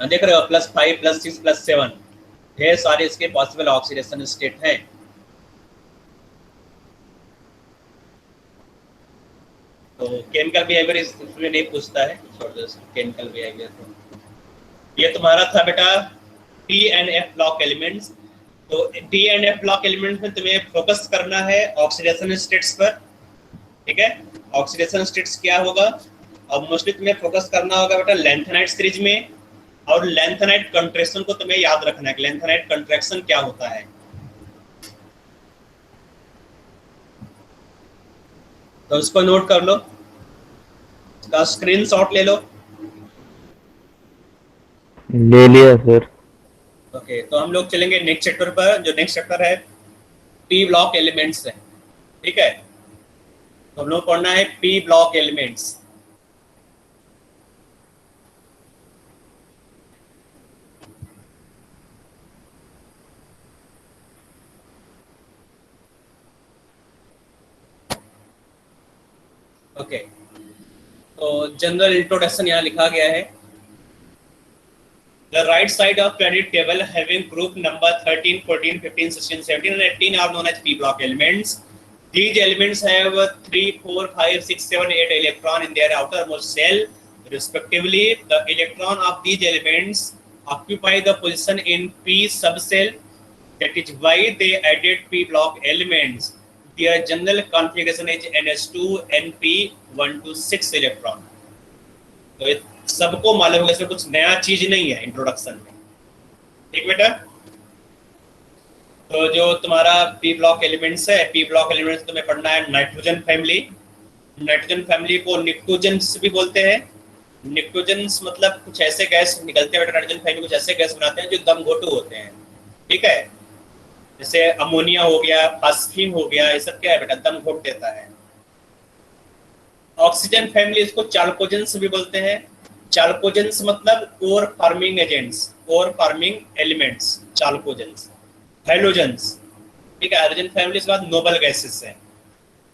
देख रहे हो +5 +6 +7 ढेर सारे इसके पॉसिबल ऑक्सीडेशन स्टेट हैं। तो केमिकल बिहेवियर इसमें नहीं पूछता है, छोड़ दो केमिकल बिहेवियर को। ये तुम्हारा था बेटा D and F block elements. तो D and F block elements में तुम्हें फोकस करना है ऑक्सीडेशन स्टेट्स पर, ठीक है। ऑक्सीडेशन स्टेट्स क्या होगा, अब मोस्टली तुम्हें फोकस करना होगा बेटा लेंथेनाइट सीरीज में, और लेंथेनाइट कंट्रैक्शन को तुम्हें याद रखना है कि लेंथेनाइट कंट्रैक्शन क्या होता है। तो उसको नोट कर लो, उसका स्क्रीनशॉट ले लो। ले लिया सर। ओके, तो हम लोग चलेंगे नेक्स्ट चैप्टर पर, जो नेक्स्ट चैप्टर है पी ब्लॉक एलिमेंट्स है, ठीक है। तो हम लोग पढ़ना है पी ब्लॉक एलिमेंट्स। ओके, तो जनरल इंट्रोडक्शन यहाँ लिखा गया है। The right side of periodic table having group number 13, 14, 15, 16, 17 and 18 are known as p block elements. These elements have 3, 4, 5, 6, 7, 8 electron in their outermost shell respectively. The electron of these elements occupy the position in p subshell. That is why they added p block elements. Their general configuration is ns2 np 1 to 6 electron. तो सबको मालूम होगा, इसमें कुछ नया चीज नहीं है इंट्रोडक्शन में, ठीक बेटा। तो जो तुम्हारा पी ब्लॉक एलिमेंट्स है, पी ब्लॉक एलिमेंट्स तुम्हें पढ़ना है नाइट्रोजन फैमिली। नाइट्रोजन फैमिली को निक्टोजेंस भी बोलते हैं। निक्टोजेंस मतलब कुछ ऐसे गैस निकलते हैं बेटा, नाइट्रोजन फैमिली कुछ ऐसे गैस बनाते हैं जो दम घोटू होते हैं, ठीक है। जैसे अमोनिया हो गया, फास्फीन हो गया, ये सब क्या है बेटा, दम घोट देता है। ऑक्सीजन फैमिली इसको चाल्कोजेंस भी बोलते हैं। चाल्कोजेंस मतलब ओर फार्मिंग एजेंट्स, ओर फार्मिंग एलिमेंट्स, चाल्कोजेंस। हैलोजेंस, ठीक है। हाइड्रोजन फैमिली के बाद नोबल गैसेस है।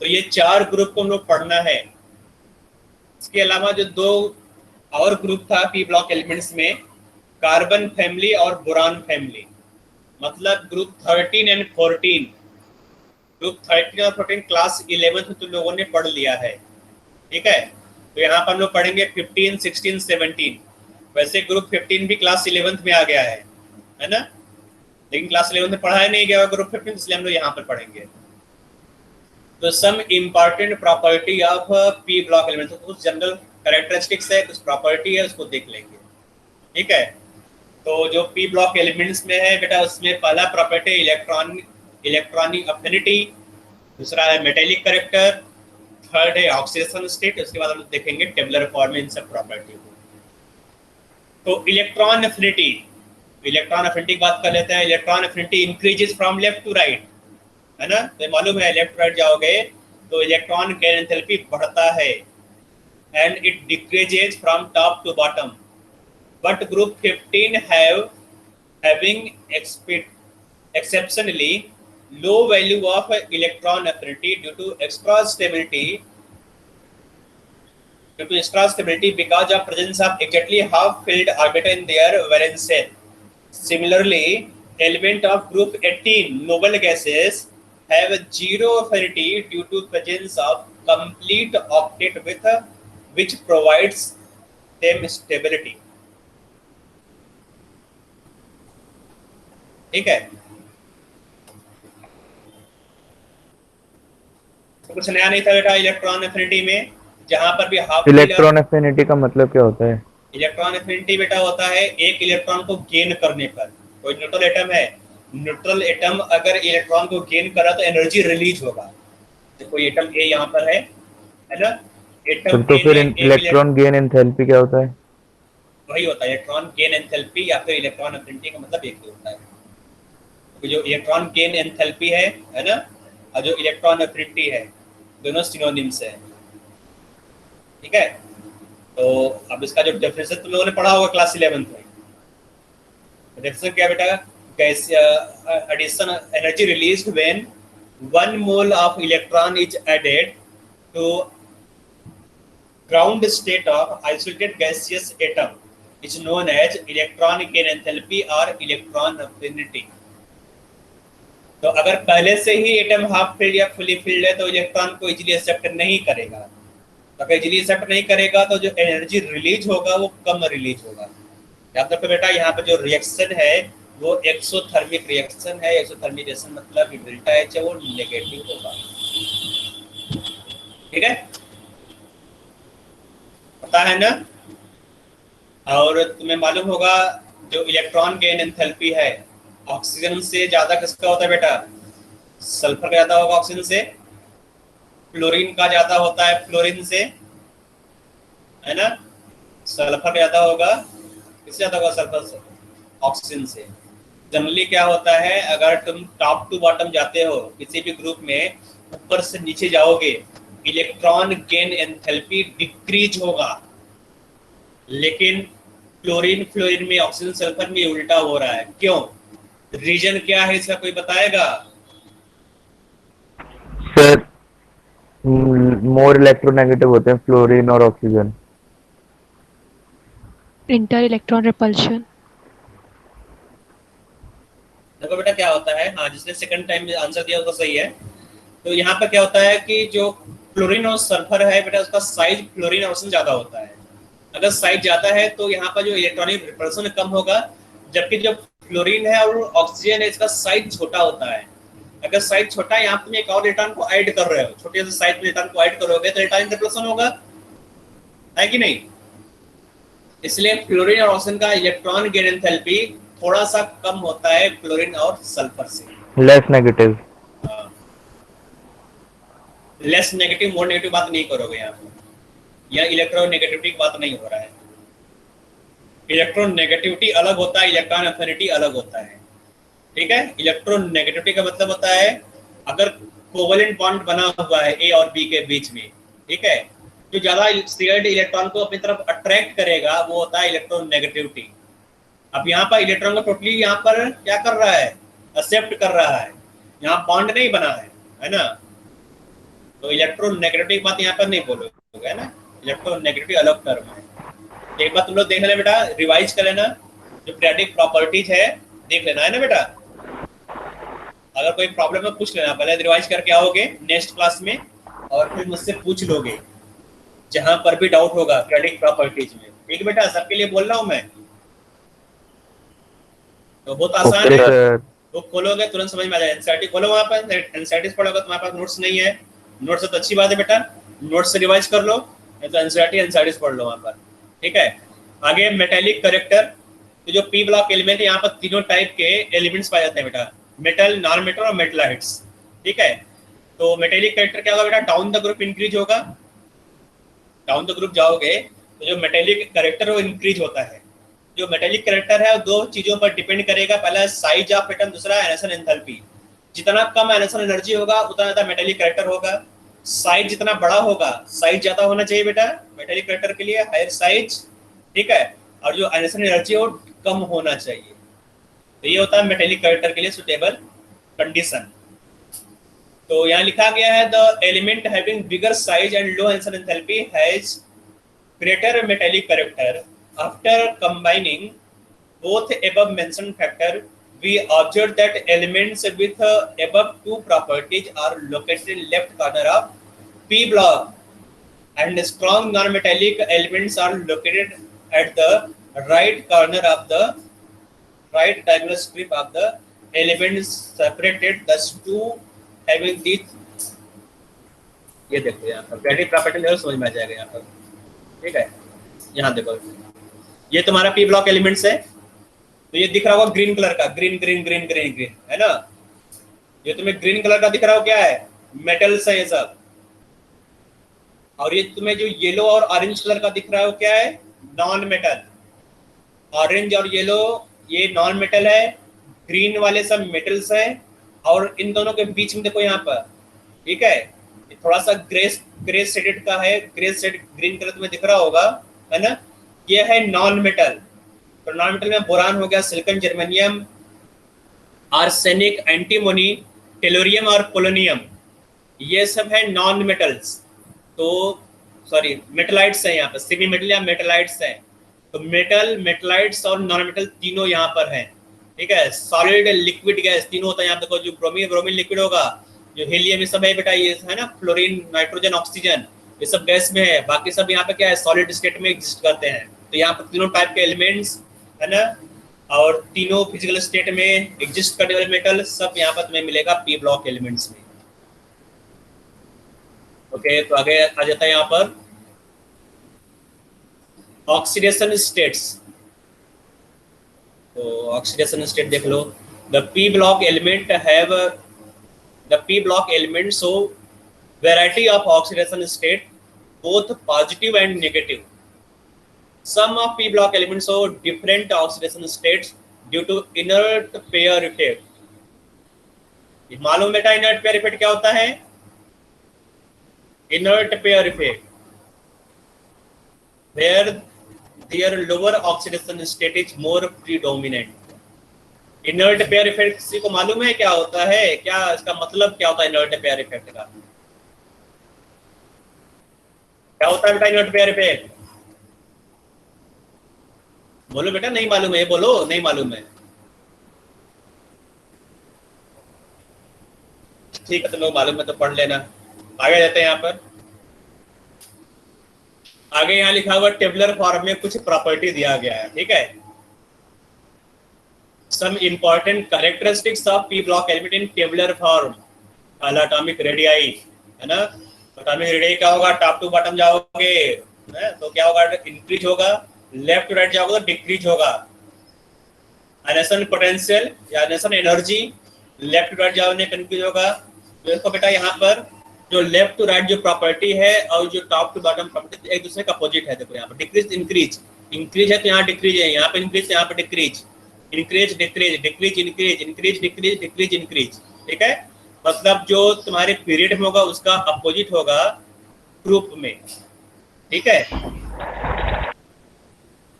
तो ये 4 ग्रुप को हम लोग पढ़ना है। इसके अलावा जो 2 और ग्रुप था पी ब्लॉक एलिमेंट्स में, कार्बन फैमिली और बोरान फैमिली, मतलब ग्रुप 13 एंड 14। ग्रुप 13 और 14 क्लास 11 में तुम लोगों ने पढ़ लिया है, ठीक है। तो यहाँ पर हम लोग पढ़ेंगे 15, 16, 17। वैसे ग्रुप 15 भी क्लास 11 में आ गया है ना, लेकिन क्लास 11 में पढ़ाया नहीं गया ग्रुप 15, इसलिए हम लोग यहाँ पर पढ़ेंगे। तो some important property of P block element, तो कुछ जनरल कैरेक्टरिस्टिक्स है, कुछ प्रॉपर्टी है, उसको देख लेंगे, ठीक है। तो जो पी ब्लॉक एलिमेंट्स में है बेटा, उसमें पहला प्रॉपर्टी इलेक्ट्रॉनिक अफिनिटी, दूसरा है मेटेलिक कैरेक्टर, थर्ड है ऑक्सीडेशन स्टेट। उसके बाद हम देखेंगे टेबुलर फॉर्म में इन सब प्रॉपर्टी को। तो इलेक्ट्रॉन एफिनिटी, इलेक्ट्रॉन एफिनिटी की बात कर लेते हैं। Electron affinity increases from left to right, है ना। तो मालूम है लेफ्ट राइट जाओगे तो इलेक्ट्रॉन गैन एंथैल्पी बढ़ता है, and it decreases from top to bottom. But group 15 having exceptionally low value of electron affinity due to extra stability because of presence of exactly half filled orbital in their valence shell. Similarly, element of group 18 noble gases have zero affinity due to presence of complete octet with which provides them stability. ठीक है, तो कुछ नया नहीं था बेटा इलेक्ट्रॉन एफिनिटी में, जहां पर भी हाफ इलेक्ट्रॉन एफिनिटी का मतलब क्या होता है? इलेक्ट्रॉन एफिनिटी बेटा होता है एक इलेक्ट्रॉन को गेन करने पर, कोई न्यूट्रल एटम है, न्यूट्रल एटम अगर इलेक्ट्रॉन को गेन करा तो एनर्जी रिलीज होगा। तो कोई एटम ए यहाँ पर है ना, एटम तो ए फिर में इलेक्ट्रॉन गेन एंथैल्पी क्या होता है? वही होता है इलेक्ट्रॉन गेन एंथैल्पी या फिर इलेक्ट्रॉन एफिनिटी का मतलब एक ही होता है। तो जो इलेक्ट्रॉन गेन एंथैल्पी है ना, और जो इलेक्ट्रॉन एफिनिटी है, दोनों सिनोनिम्स है। ठीक है, तो अब इसका जो डेफिनेशन तुम लोगों ने पढ़ा होगा क्लास 11th में, डेफिनेशन क्या बेटा, gas addition energy released when 1 mole of electron is added to ground state of isolated gaseous atom is known as electron gain enthalpy or electron affinity। तो अगर पहले से ही एटम हाफ फिल्ड या फुली फिल्ड है तो इलेक्ट्रॉन को इजीली एक्सेप्ट नहीं करेगा, तो अगर इजीली एक्सेप्ट नहीं करेगा तो जो एनर्जी रिलीज होगा वो कम रिलीज होगा। याद रखो बेटा, यहाँ पर जो रिएक्शन है वो एक्सोथर्मिक रिएक्शन है। एक्सोथर्मिक रिएक्शन मतलब डेल्टा एच है वो नेगेटिव होगा। ठीक है, पता है ना। और तुम्हें मालूम होगा जो इलेक्ट्रॉन गेन एंथैल्पी है ऑक्सीजन से ज्यादा किसका होता है बेटा, सल्फर का ज्यादा होगा ऑक्सीजन से, फ्लोरीन का ज्यादा होता है फ्लोरीन से, है ना, सल्फर का ज्यादा होगा, किससे ज्यादा होगा, सल्फर से, ऑक्सीजन से। जनरली क्या होता है, अगर तुम टॉप टू बॉटम जाते हो किसी भी ग्रुप में, ऊपर से नीचे जाओगे इलेक्ट्रॉन गेन एंथैल्पी डिक्रीज होगा, लेकिन क्लोरीन फ्लोरीन में ऑक्सीजन सल्फर में उल्टा हो रहा है। क्यों, रीजन क्या है इसका, कोई बताएगा? सर मोर इलेक्ट्रोनेगेटिव होते हैं फ्लोरीन और ऑक्सीजन। Inter electron repulsion. देखो बेटा क्या होता है, हाँ जिसने सेकंड टाइम आंसर दिया वो सही है। तो यहाँ पर क्या होता है कि जो क्लोरीन और सल्फर है बेटा, उसका साइज फ्लोरीन और ऑक्सीजन ज्यादा होता है। अगर साइज ज्यादा है तो यहाँ पर जो इलेक्ट्रॉनिक रिपल्शन कम होगा, जबकि जो फ्लोरीन है और ऑक्सीजन है इसका साइज छोटा होता है। अगर साइज छोटा है, यहाँ तुम एक और इलेक्ट्रॉन को ऐड कर रहे हो, छोटे से साइज में इलेक्ट्रॉन को ऐड करोगे तो इलेक्ट्रॉनिक रिपल्शन होगा, है कि नहीं। इसलिए फ्लोरीन और ऑक्सीजन का इलेक्ट्रॉन गेन एंथैल्पी थोड़ा सा कम होता है फ्लोरीन और सल्फर से, less negative. Less negative more negative बात नहीं करोगे यहाँ पर, यहाँ इलेक्ट्रोनेगेटिविटी की बात नहीं हो रहा है। इलेक्ट्रोनेगेटिविटी अलग होता है, इलेक्ट्रॉन एफिनिटी अलग होता है। ठीक है, इलेक्ट्रोनेगेटिविटी का मतलब होता है अगर कोवेलेंट बॉन्ड बना हुआ है ए और बी के बीच में, ठीक है, जो ज्यादा शेयर्ड इलेक्ट्रॉन को अपनी तरफ अट्रैक्ट करेगा वो होता है इलेक्ट्रोनेगेटिविटी। अब यहाँ पर इलेक्ट्रॉन को टोटली यहाँ पर क्या कर रहा है, एक्सेप्ट कर रहा है, यहाँ बॉन्ड नहीं बना है ना। तो इलेक्ट्रोनेगेटिविटी की बात यहाँ पर नहीं बोलोगे, है ना, इलेक्ट्रोनेगेटिविटी अलग टर्म है। एक बार तुम लोग देख लेना बेटा, रिवाइज कर लेना, जो पीरियोडिक प्रॉपर्टीज है देख लेना, है ना बेटा। अगर कोई प्रॉब्लम है पूछ लेना, पहले रिवाइज करके आओगे नेक्स्ट क्लास में और फिर मुझसे पूछ लोगे जहां पर भी डाउट होगा पीरियोडिक प्रॉपर्टीज में। ठीक है बेटा, सबके लिए बोल रहा हूं मैं, तो बहुत आसान है, तो खोलोगे तुरंत समझ में आ जाएगा। एनसीईआरटी खोलो, वहां पर एनसीईआरटी पढ़ोगे, तुम्हारे पास नोट्स नहीं है, नोट्स तो अच्छी बात है बेटा, नोट्स से रिवाइज कर लो, नहीं तो एनसीईआरटी पढ़ लो वहां पर। ठीक है, आगे मेटेलिक करेक्टर, तो जो पी ब्लॉक एलिमेंट है यहाँ पर तीनों टाइप के एलिमेंट्स पाए जाते हैं बेटा, मेटल, नॉन मेटल और मेटलाइट्स। ठीक है, तो मेटेलिक करेक्टर क्या होगा बेटा, डाउन द ग्रुप इंक्रीज होगा, डाउन द ग्रुप जाओगे तो जो मेटेलिक करेक्टर वो इंक्रीज होता है। जो मेटेलिक करेक्टर है वो दो चीजों पर डिपेंड करेगा, पहला साइज ऑफ एटम, दूसरा एनर्जी एंथैल्पी। जितना कम एनर्जी एनर्जी होगा उतना ज्यादा मेटेलिक करेक्टर होगा, साइज जितना बड़ा होगा, साइज ज्यादा होना चाहिए बेटा मेटेलिक करेक्टर के लिए, हायर साइज। ठीक है, और जो एनर्जी वो कम होना चाहिए। तो ये होता है मेटेलिक करेक्टर के लिए सुटेबल कंडीशन। तो यहाँ लिखा गया है the element having bigger size and low energy enthalpy has greater metallic character. After combining both above mentioned factor, we observe that elements with above two properties are located in left corner of P block, and strong non-metallic elements are located at the right corner of the right diagonal strip of the elements separated, thus two having these, ये देखो यहाँ पर बैटरी प्रॉपर्टी लेवल समझ में आ जाएगा यहाँ पर, ठीक है। यहाँ देखो ये तुम्हारा पी ब्लॉक एलिमेंट्स है, तो ये दिख रहा होगा ग्रीन कलर का, green green green green green, है ना। ये तुम्हें ग्रीन कलर का दिख रहा हो क्या है, मेटल्स है ये सब। और ये तुम्हें जो येलो और ऑरेंज कलर का दिख रहा है वो क्या है, नॉन मेटल। ऑरेंज और येलो ये नॉन मेटल है, ग्रीन वाले सब मेटल्स है। और इन दोनों के बीच में देखो यहाँ पर, ठीक है, ये थोड़ा सा ग्रे शेडेड का है, ग्रे शेड ग्रीन कलर तुम्हें दिख रहा होगा, है ना। ये है नॉन मेटल। तो नॉन मेटल में बोरान हो गया, silicon, germanium, arsenic, antimony, tellurium और पोलोनियम, ये सब है नॉन मेटल्स। तो सॉरी मेटलाइट्स है यहाँ पर, सेमी मेटल या मेटलाइट्स है। तो मेटल, मेटलाइट्स और नॉन मेटल तीनों यहाँ पर हैं, ठीक है। सॉलिड, लिक्विड, गैस तीनों होता है यहाँ पे। देखो जो ब्रोमीन लिक्विड होगा, जो हीलियम ये सब है बेटा, ये है ना, फ्लोरीन, नाइट्रोजन, ऑक्सीजन, ये सब गैस में है। बाकी सब यहाँ पे क्या है, सॉलिड स्टेट में एग्जिस्ट करते हैं। तो यहाँ पर तीनों टाइप के एलिमेंट्स, है ना, और तीनों फिजिकल स्टेट में एग्जिस्ट करने वाले मेटल सब यहाँ पर तुम्हें मिलेगा पी ब्लॉक एलिमेंट्स में। ओके, तो आगे आ जाता है यहाँ पर ऑक्सीडेशन स्टेट्स। तो ऑक्सीडेशन स्टेट देख लो, the P block element have the p block elements show variety of oxidation state, both positive and negative. Some of p block elements show different oxidation states due to inert pair effect. मालूम बेटा inert pair effect क्या होता है, inert pair effect where their lower oxidation state is more predominant. Inert pair effect किसी को मालूम है क्या होता है, क्या इसका मतलब क्या होता है इनर्ट पेयर इफेक्ट का, क्या होता है बेटा इनर्ट पेयर इफेक्ट? बोलो बेटा, नहीं मालूम है, बोलो नहीं मालूम है। ठीक है, तुम लोग मालूम है तो पढ़ लेना। आगे जाते हैं यहाँ पर, आगे यहाँ लिखा हुआ टेबुलर फॉर्म में कुछ प्रॉपर्टी दिया गया है, ठीक है। Some important characteristics of p block element in tabular form, atomic radii, है ना। एटॉमिक रेडियस क्या होगा, टॉप टू बॉटम जाओगे तो क्या होगा, इंक्रीज होगा, लेफ्ट टू राइट जाओगे तो डिक्रीज होगा। एनेसन पोटेंशियल या एनेसन एनर्जी, लेफ्ट टू राइट जाओगे कंक्रीज होगा। तो इसको बेटा यहाँ पर जो लेफ्ट टू राइट जो प्रॉपर्टी है और जो टॉप टू बॉटम प्रॉपर्टी एक दूसरे का अपोजिट है। देखो यहाँ पर डिक्रीज इंक्रीज, इंक्रीज है तो यहाँ डिक्रीज है, यहाँ पे इंक्रीज यहाँ पे decrease, increase decrease, decrease increase, increase decrease, decrease increase, ठीक है। मतलब जो तुम्हारे पीरियड में होगा उसका अपोजिट होगा ग्रुप में, ठीक है।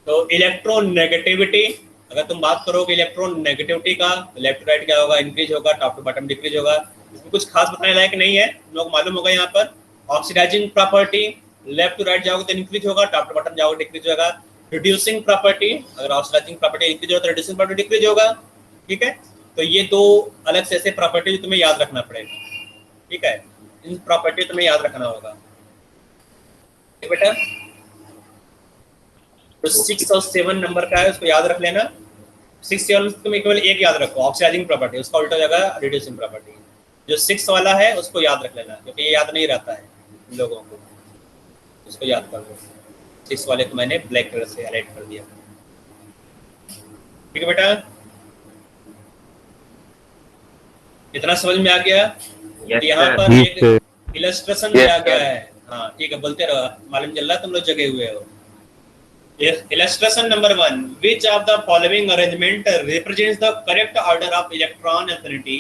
तो इलेक्ट्रोनेगेटिविटी, अगर तुम बात करोगे इलेक्ट्रोनेगेटिविटी का, लेफ्ट टू राइट क्या होगा, इंक्रीज होगा, टॉप टू बॉटम डिक्रीज होगा। इसमें कुछ खास बताने लायक नहीं है, लोग मालूम होगा। यहाँ पर oxidising property, left to right जाओगे तो इंक्रीज होगा, टॉप टू बॉटम जाओगे डिक्रीज होगा। रिड्यूसिंग प्रॉपर्टी, अगर ऑक्सीडाइजिंग प्रॉपर्टी इंक्रीज होगा तो रिड्यूसिंग प्रॉपर्टी डिक्रीज होगा, ठीक है। तो ये दो अलग से ऐसे प्रॉपर्टी तुम्हें याद रखना पड़ेगा, ठीक है। इन प्रॉपर्टी तुम्हें याद रखना होगा, ठीक बेटा। तो 6 और 7 नंबर का है, उसको याद रख लेना। 6 7 तुम्हें केवल एक याद रखो, ऑक्सीडाइजिंग प्रॉपर्टी, उसका उल्टा हो जाएगा रिड्यूसिंग प्रॉपर्टी। जो 6 वाला है उसको याद रख लेना, क्योंकि ये याद नहीं रहता है इन लोगों को, उसको याद कर लो। 6 वाले को मैंने ब्लैक कलर से हाईलाइट कर दिया, ठीक है बेटा। इतना समझ में आ गया? यहाँ पर एक इलस्ट्रेशन दिया गया है, हाँ ठीक है, बोलते रहो, मालूम चल रहा तुम लोग जगे हुए हो। Illustration number 1, which of the following arrangement represents the correct order of electron affinity?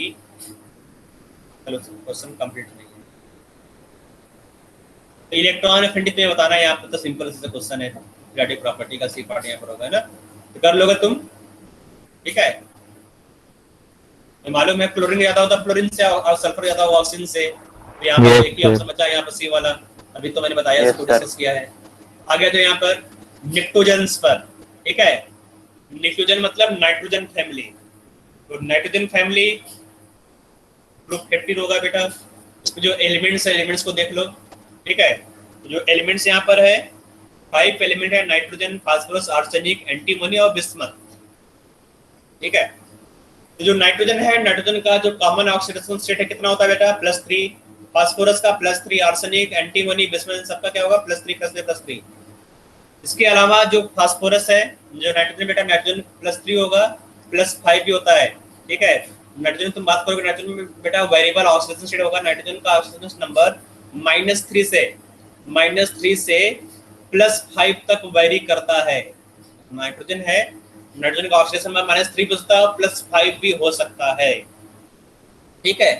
चलो क्वेश्चन कंप्लीट नहीं है। तो इलेक्ट्रॉन एफिनिटी में बताना है, यहाँ पर तो सिंपल सा क्वेश्चन है, पीरियोडिक प्रॉपर्टी का सी पार्ट यहाँ पर होगा, है ना। तो कर लोगे तुम, ठीक है। मालूम है क्लोरीन ज्यादा होता है फ्लोरीन से और सल्फर ज्यादा होगा ऑक्सीजन से। तो यहाँ पर एक ही ऑप्शन बचा है, यहाँ पर सी वाला, अभी तो मैंने बताया, इसको डिस्कस किया है। आगे तो यहाँ पर निक्टोजन्स पर, ठीक है। निक्टोजन मतलब नाइट्रोजन फैमिली, तो नाइट्रोजन फैमिली ग्रुप 15 होगा बेटा। इसमें जो एलिमेंट्स है, एलिमेंट्स को देख लो, ठीक है। जो एलिमेंट्स यहाँ पर है 5 एलिमेंट है, नाइट्रोजन, फास्फोरस, आर्सेनिक, एंटीमोनी और बिस्मथ, ठीक है। तो जो नाइट्रोजन है, नाइट्रोजन का जो कॉमन ऑक्सीडेशन स्टेट है कितना होता है बेटा? +3। फास्फोरस का +3, आर्सेनिक, एंटीमनी, बिस्मथ सबका क्या होगा? +3 इसके अलावा जो फास्फोरस है, जो नाइट्रोजन बेटा, नाइट्रोजन +3 होगा, +5 भी होता है। ठीक है, नाइट्रोजन तुम बात करोगे, नाइट्रोजन में बेटा वेरिएबल ऑक्सीडेशन स्टेट होगा। नाइट्रोजन का ऑक्सीडेशन नंबर -3 से +5 तक वेरी करता है। नाइट्रोजन है, नाइट्रोजन का ऑक्सीडेशन नंबर -3 भी होता है, +5 भी हो सकता है। ठीक है,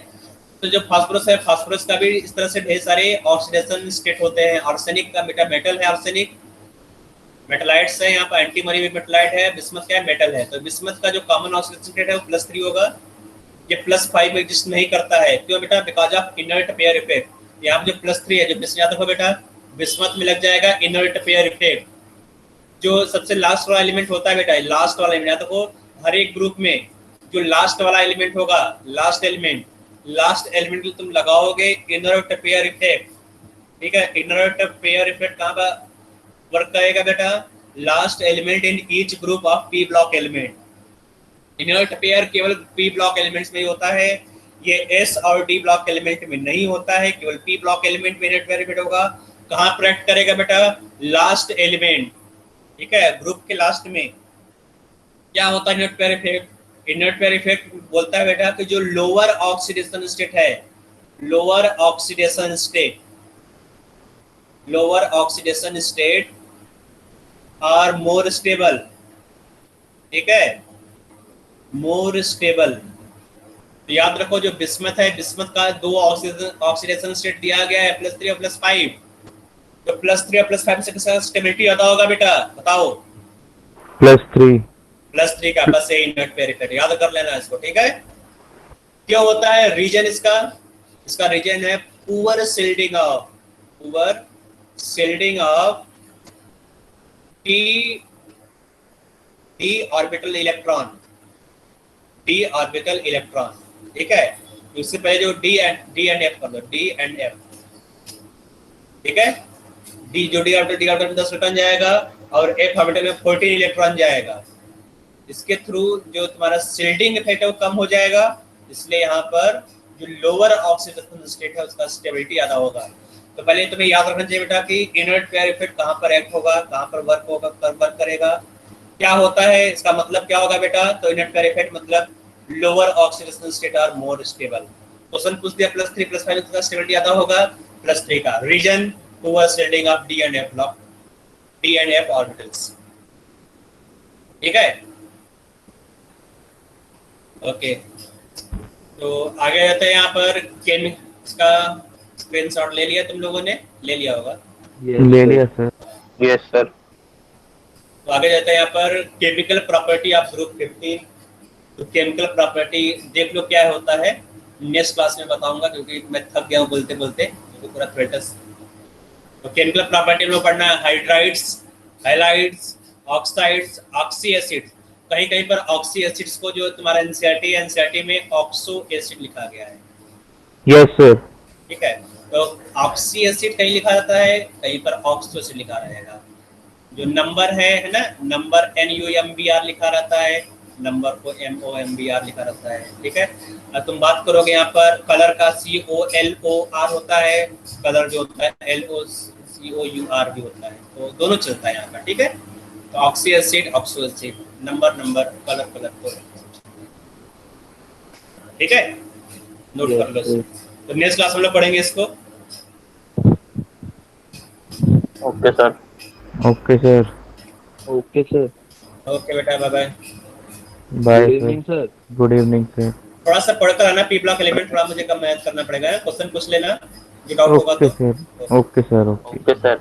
तो जो फास्फोरस है, फास्फोरस का भी इस तरह से ढेर सारे ऑक्सीडेशन स्टेट होते हैं। आर्सेनिक का बेटा मेटल है, आर्सेनिक मेटलाइट्स है, यहाँ पर एंटीमनी भी मेटलाइट है, बिस्मथ क्या है? मेटल है। तो बिस्मथ का जो कॉमन ऑक्सीडेशन स्टेट है वो +3 होगा, ये +5 एग्जिस्ट नहीं करता है। क्यों बेटा? Because of inert pair effect. यहाँ पे जो +3 है, जो बिस्मथ याद रखो बेटा, बिस्मथ में लग जाएगा इनर्ट पेयर इफेक्ट। जो सबसे लास्ट वाला एलिमेंट होता है बेटा, लास्ट वाला एलिमेंट याद रखो, हर एक ग्रुप में जो लास्ट वाला एलिमेंट होगा, लास्ट एलिमेंट को तुम लगाओगे इनर्ट पेयर इफेक्ट। ठीक है, इनर्ट पेयर इफेक्ट कहाँ पर वर्क करेगा बेटा? Last element in each group of P block element. Inert pair केवल पी ब्लॉक एलिमेंट्स में ही होता है, ये एस और डी ब्लॉक एलिमेंट में नहीं होता है, केवल पी ब्लॉक एलिमेंट में इनर्ट पेयर इफेक्ट होगा। कहाँ पर एक्ट करेगा बेटा? Last element. ठीक है, ग्रुप के लास्ट में क्या होता है inert pair effect? Inert pair effect बोलता है बेटा कि जो लोअर ऑक्सीडेशन स्टेट है, lower oxidation state are more stable. ठीक है, मोर स्टेबल। तो याद रखो, जो बिस्मथ है, बिस्मथ का 2 ऑक्सीडेशन स्टेट दिया गया है, +3 और +5। तो +3 और +5 से किसका स्टेबिलिटी ज्यादा होगा बेटा? बताओ। +3 का, बस ये इनर्ट पेयर इफेक्ट याद कर लेना इसको। ठीक है, क्यों होता है? रीजन इसका रीजन है poor shielding of d orbital electron. ठीक है, इससे पहले जो D एंड F कर दो, D एंड F। ठीक है, D ऑर्बिटल में 10 इलेक्ट्रॉन जाएगा और F ऑर्बिटल में 14 इलेक्ट्रॉन जाएगा। इसके थ्रू जो तुम्हारा शिल्डिंग इफेक्ट है वो कम हो जाएगा, इसलिए यहाँ पर जो लोअर ऑक्सीडेशन स्टेट है उसका स्टेबिलिटी ज्यादा होगा। तो पहले तुम्हें याद रखना चाहिए बेटा कि इनर्ट पेयर इफेक्ट कहाँ पर एक्ट होगा, कहाँ पर वर्क करेगा, क्या होता है, इसका मतलब क्या होगा बेटा? तो इनर्ट पेयर इफेक्ट मतलब lower oxidation state are more stable. Question पूछ दिया +3 +5 का स्टेबिलिटी ज्यादा होगा, +3 का। Reason poor shielding of D and F orbitals. ठीक है, ओके। तो आगे जाते हैं, यहाँ पर इसका स्क्रीनशॉट ले लिया तुम लोगों ने? ले लिया होगा। ले लिया सर। Yes sir. तो आगे जाते हैं यहाँ पर केमिकल प्रॉपर्टी ऑफ ग्रुप 15। तो केमिकल प्रॉपर्टी देख लो क्या होता है, नेक्स्ट क्लास में बताऊंगा क्योंकि मैं थक गया हूँ बोलते बोलते, पूरा थ्रेटस। तो केमिकल प्रॉपर्टी में पढ़ना है hydrides, halides, oxides, oxy acid. कहीं कहीं पर ऑक्सी एसिड्स को जो तुम्हारा एनसीईआरटी में ऑक्सो एसिड लिखा गया है। Yes sir. ठीक है, तो ऑक्सी एसिड कहीं लिखा रहता है, कहीं पर ऑक्सो एसिड लिखा रहेगा। जो नंबर है ना, नंबर NUMBR लिखा रहता है, नंबर को MOMBR लिखा रहता है। ठीक है, तुम बात करोगे यहाँ पर कलर का COLOR होता है, कलर जो होता है LOCOUR भी होता है, तो दोनों चलता है यहाँ पर। ठीक है, तो oxy acid, oxo acid, number, colour को। ठीक है, नोट कर लो। तो नेक्स्ट क्लास में लोग पढ़ेंगे इसको। Okay sir. Okay sir. Okay बेटा, bye bye. Bye good evening sir. Sir. Good evening sir. थोड़ा सा पढ़कर आना पी ब्लॉक एलिमेंट, थोड़ा मुझे कम मेहनत करना पड़ेगा, क्वेश्चन पूछ लेना जो डाउट होगा ओके तो। Sir. Okay sir. Okay sir.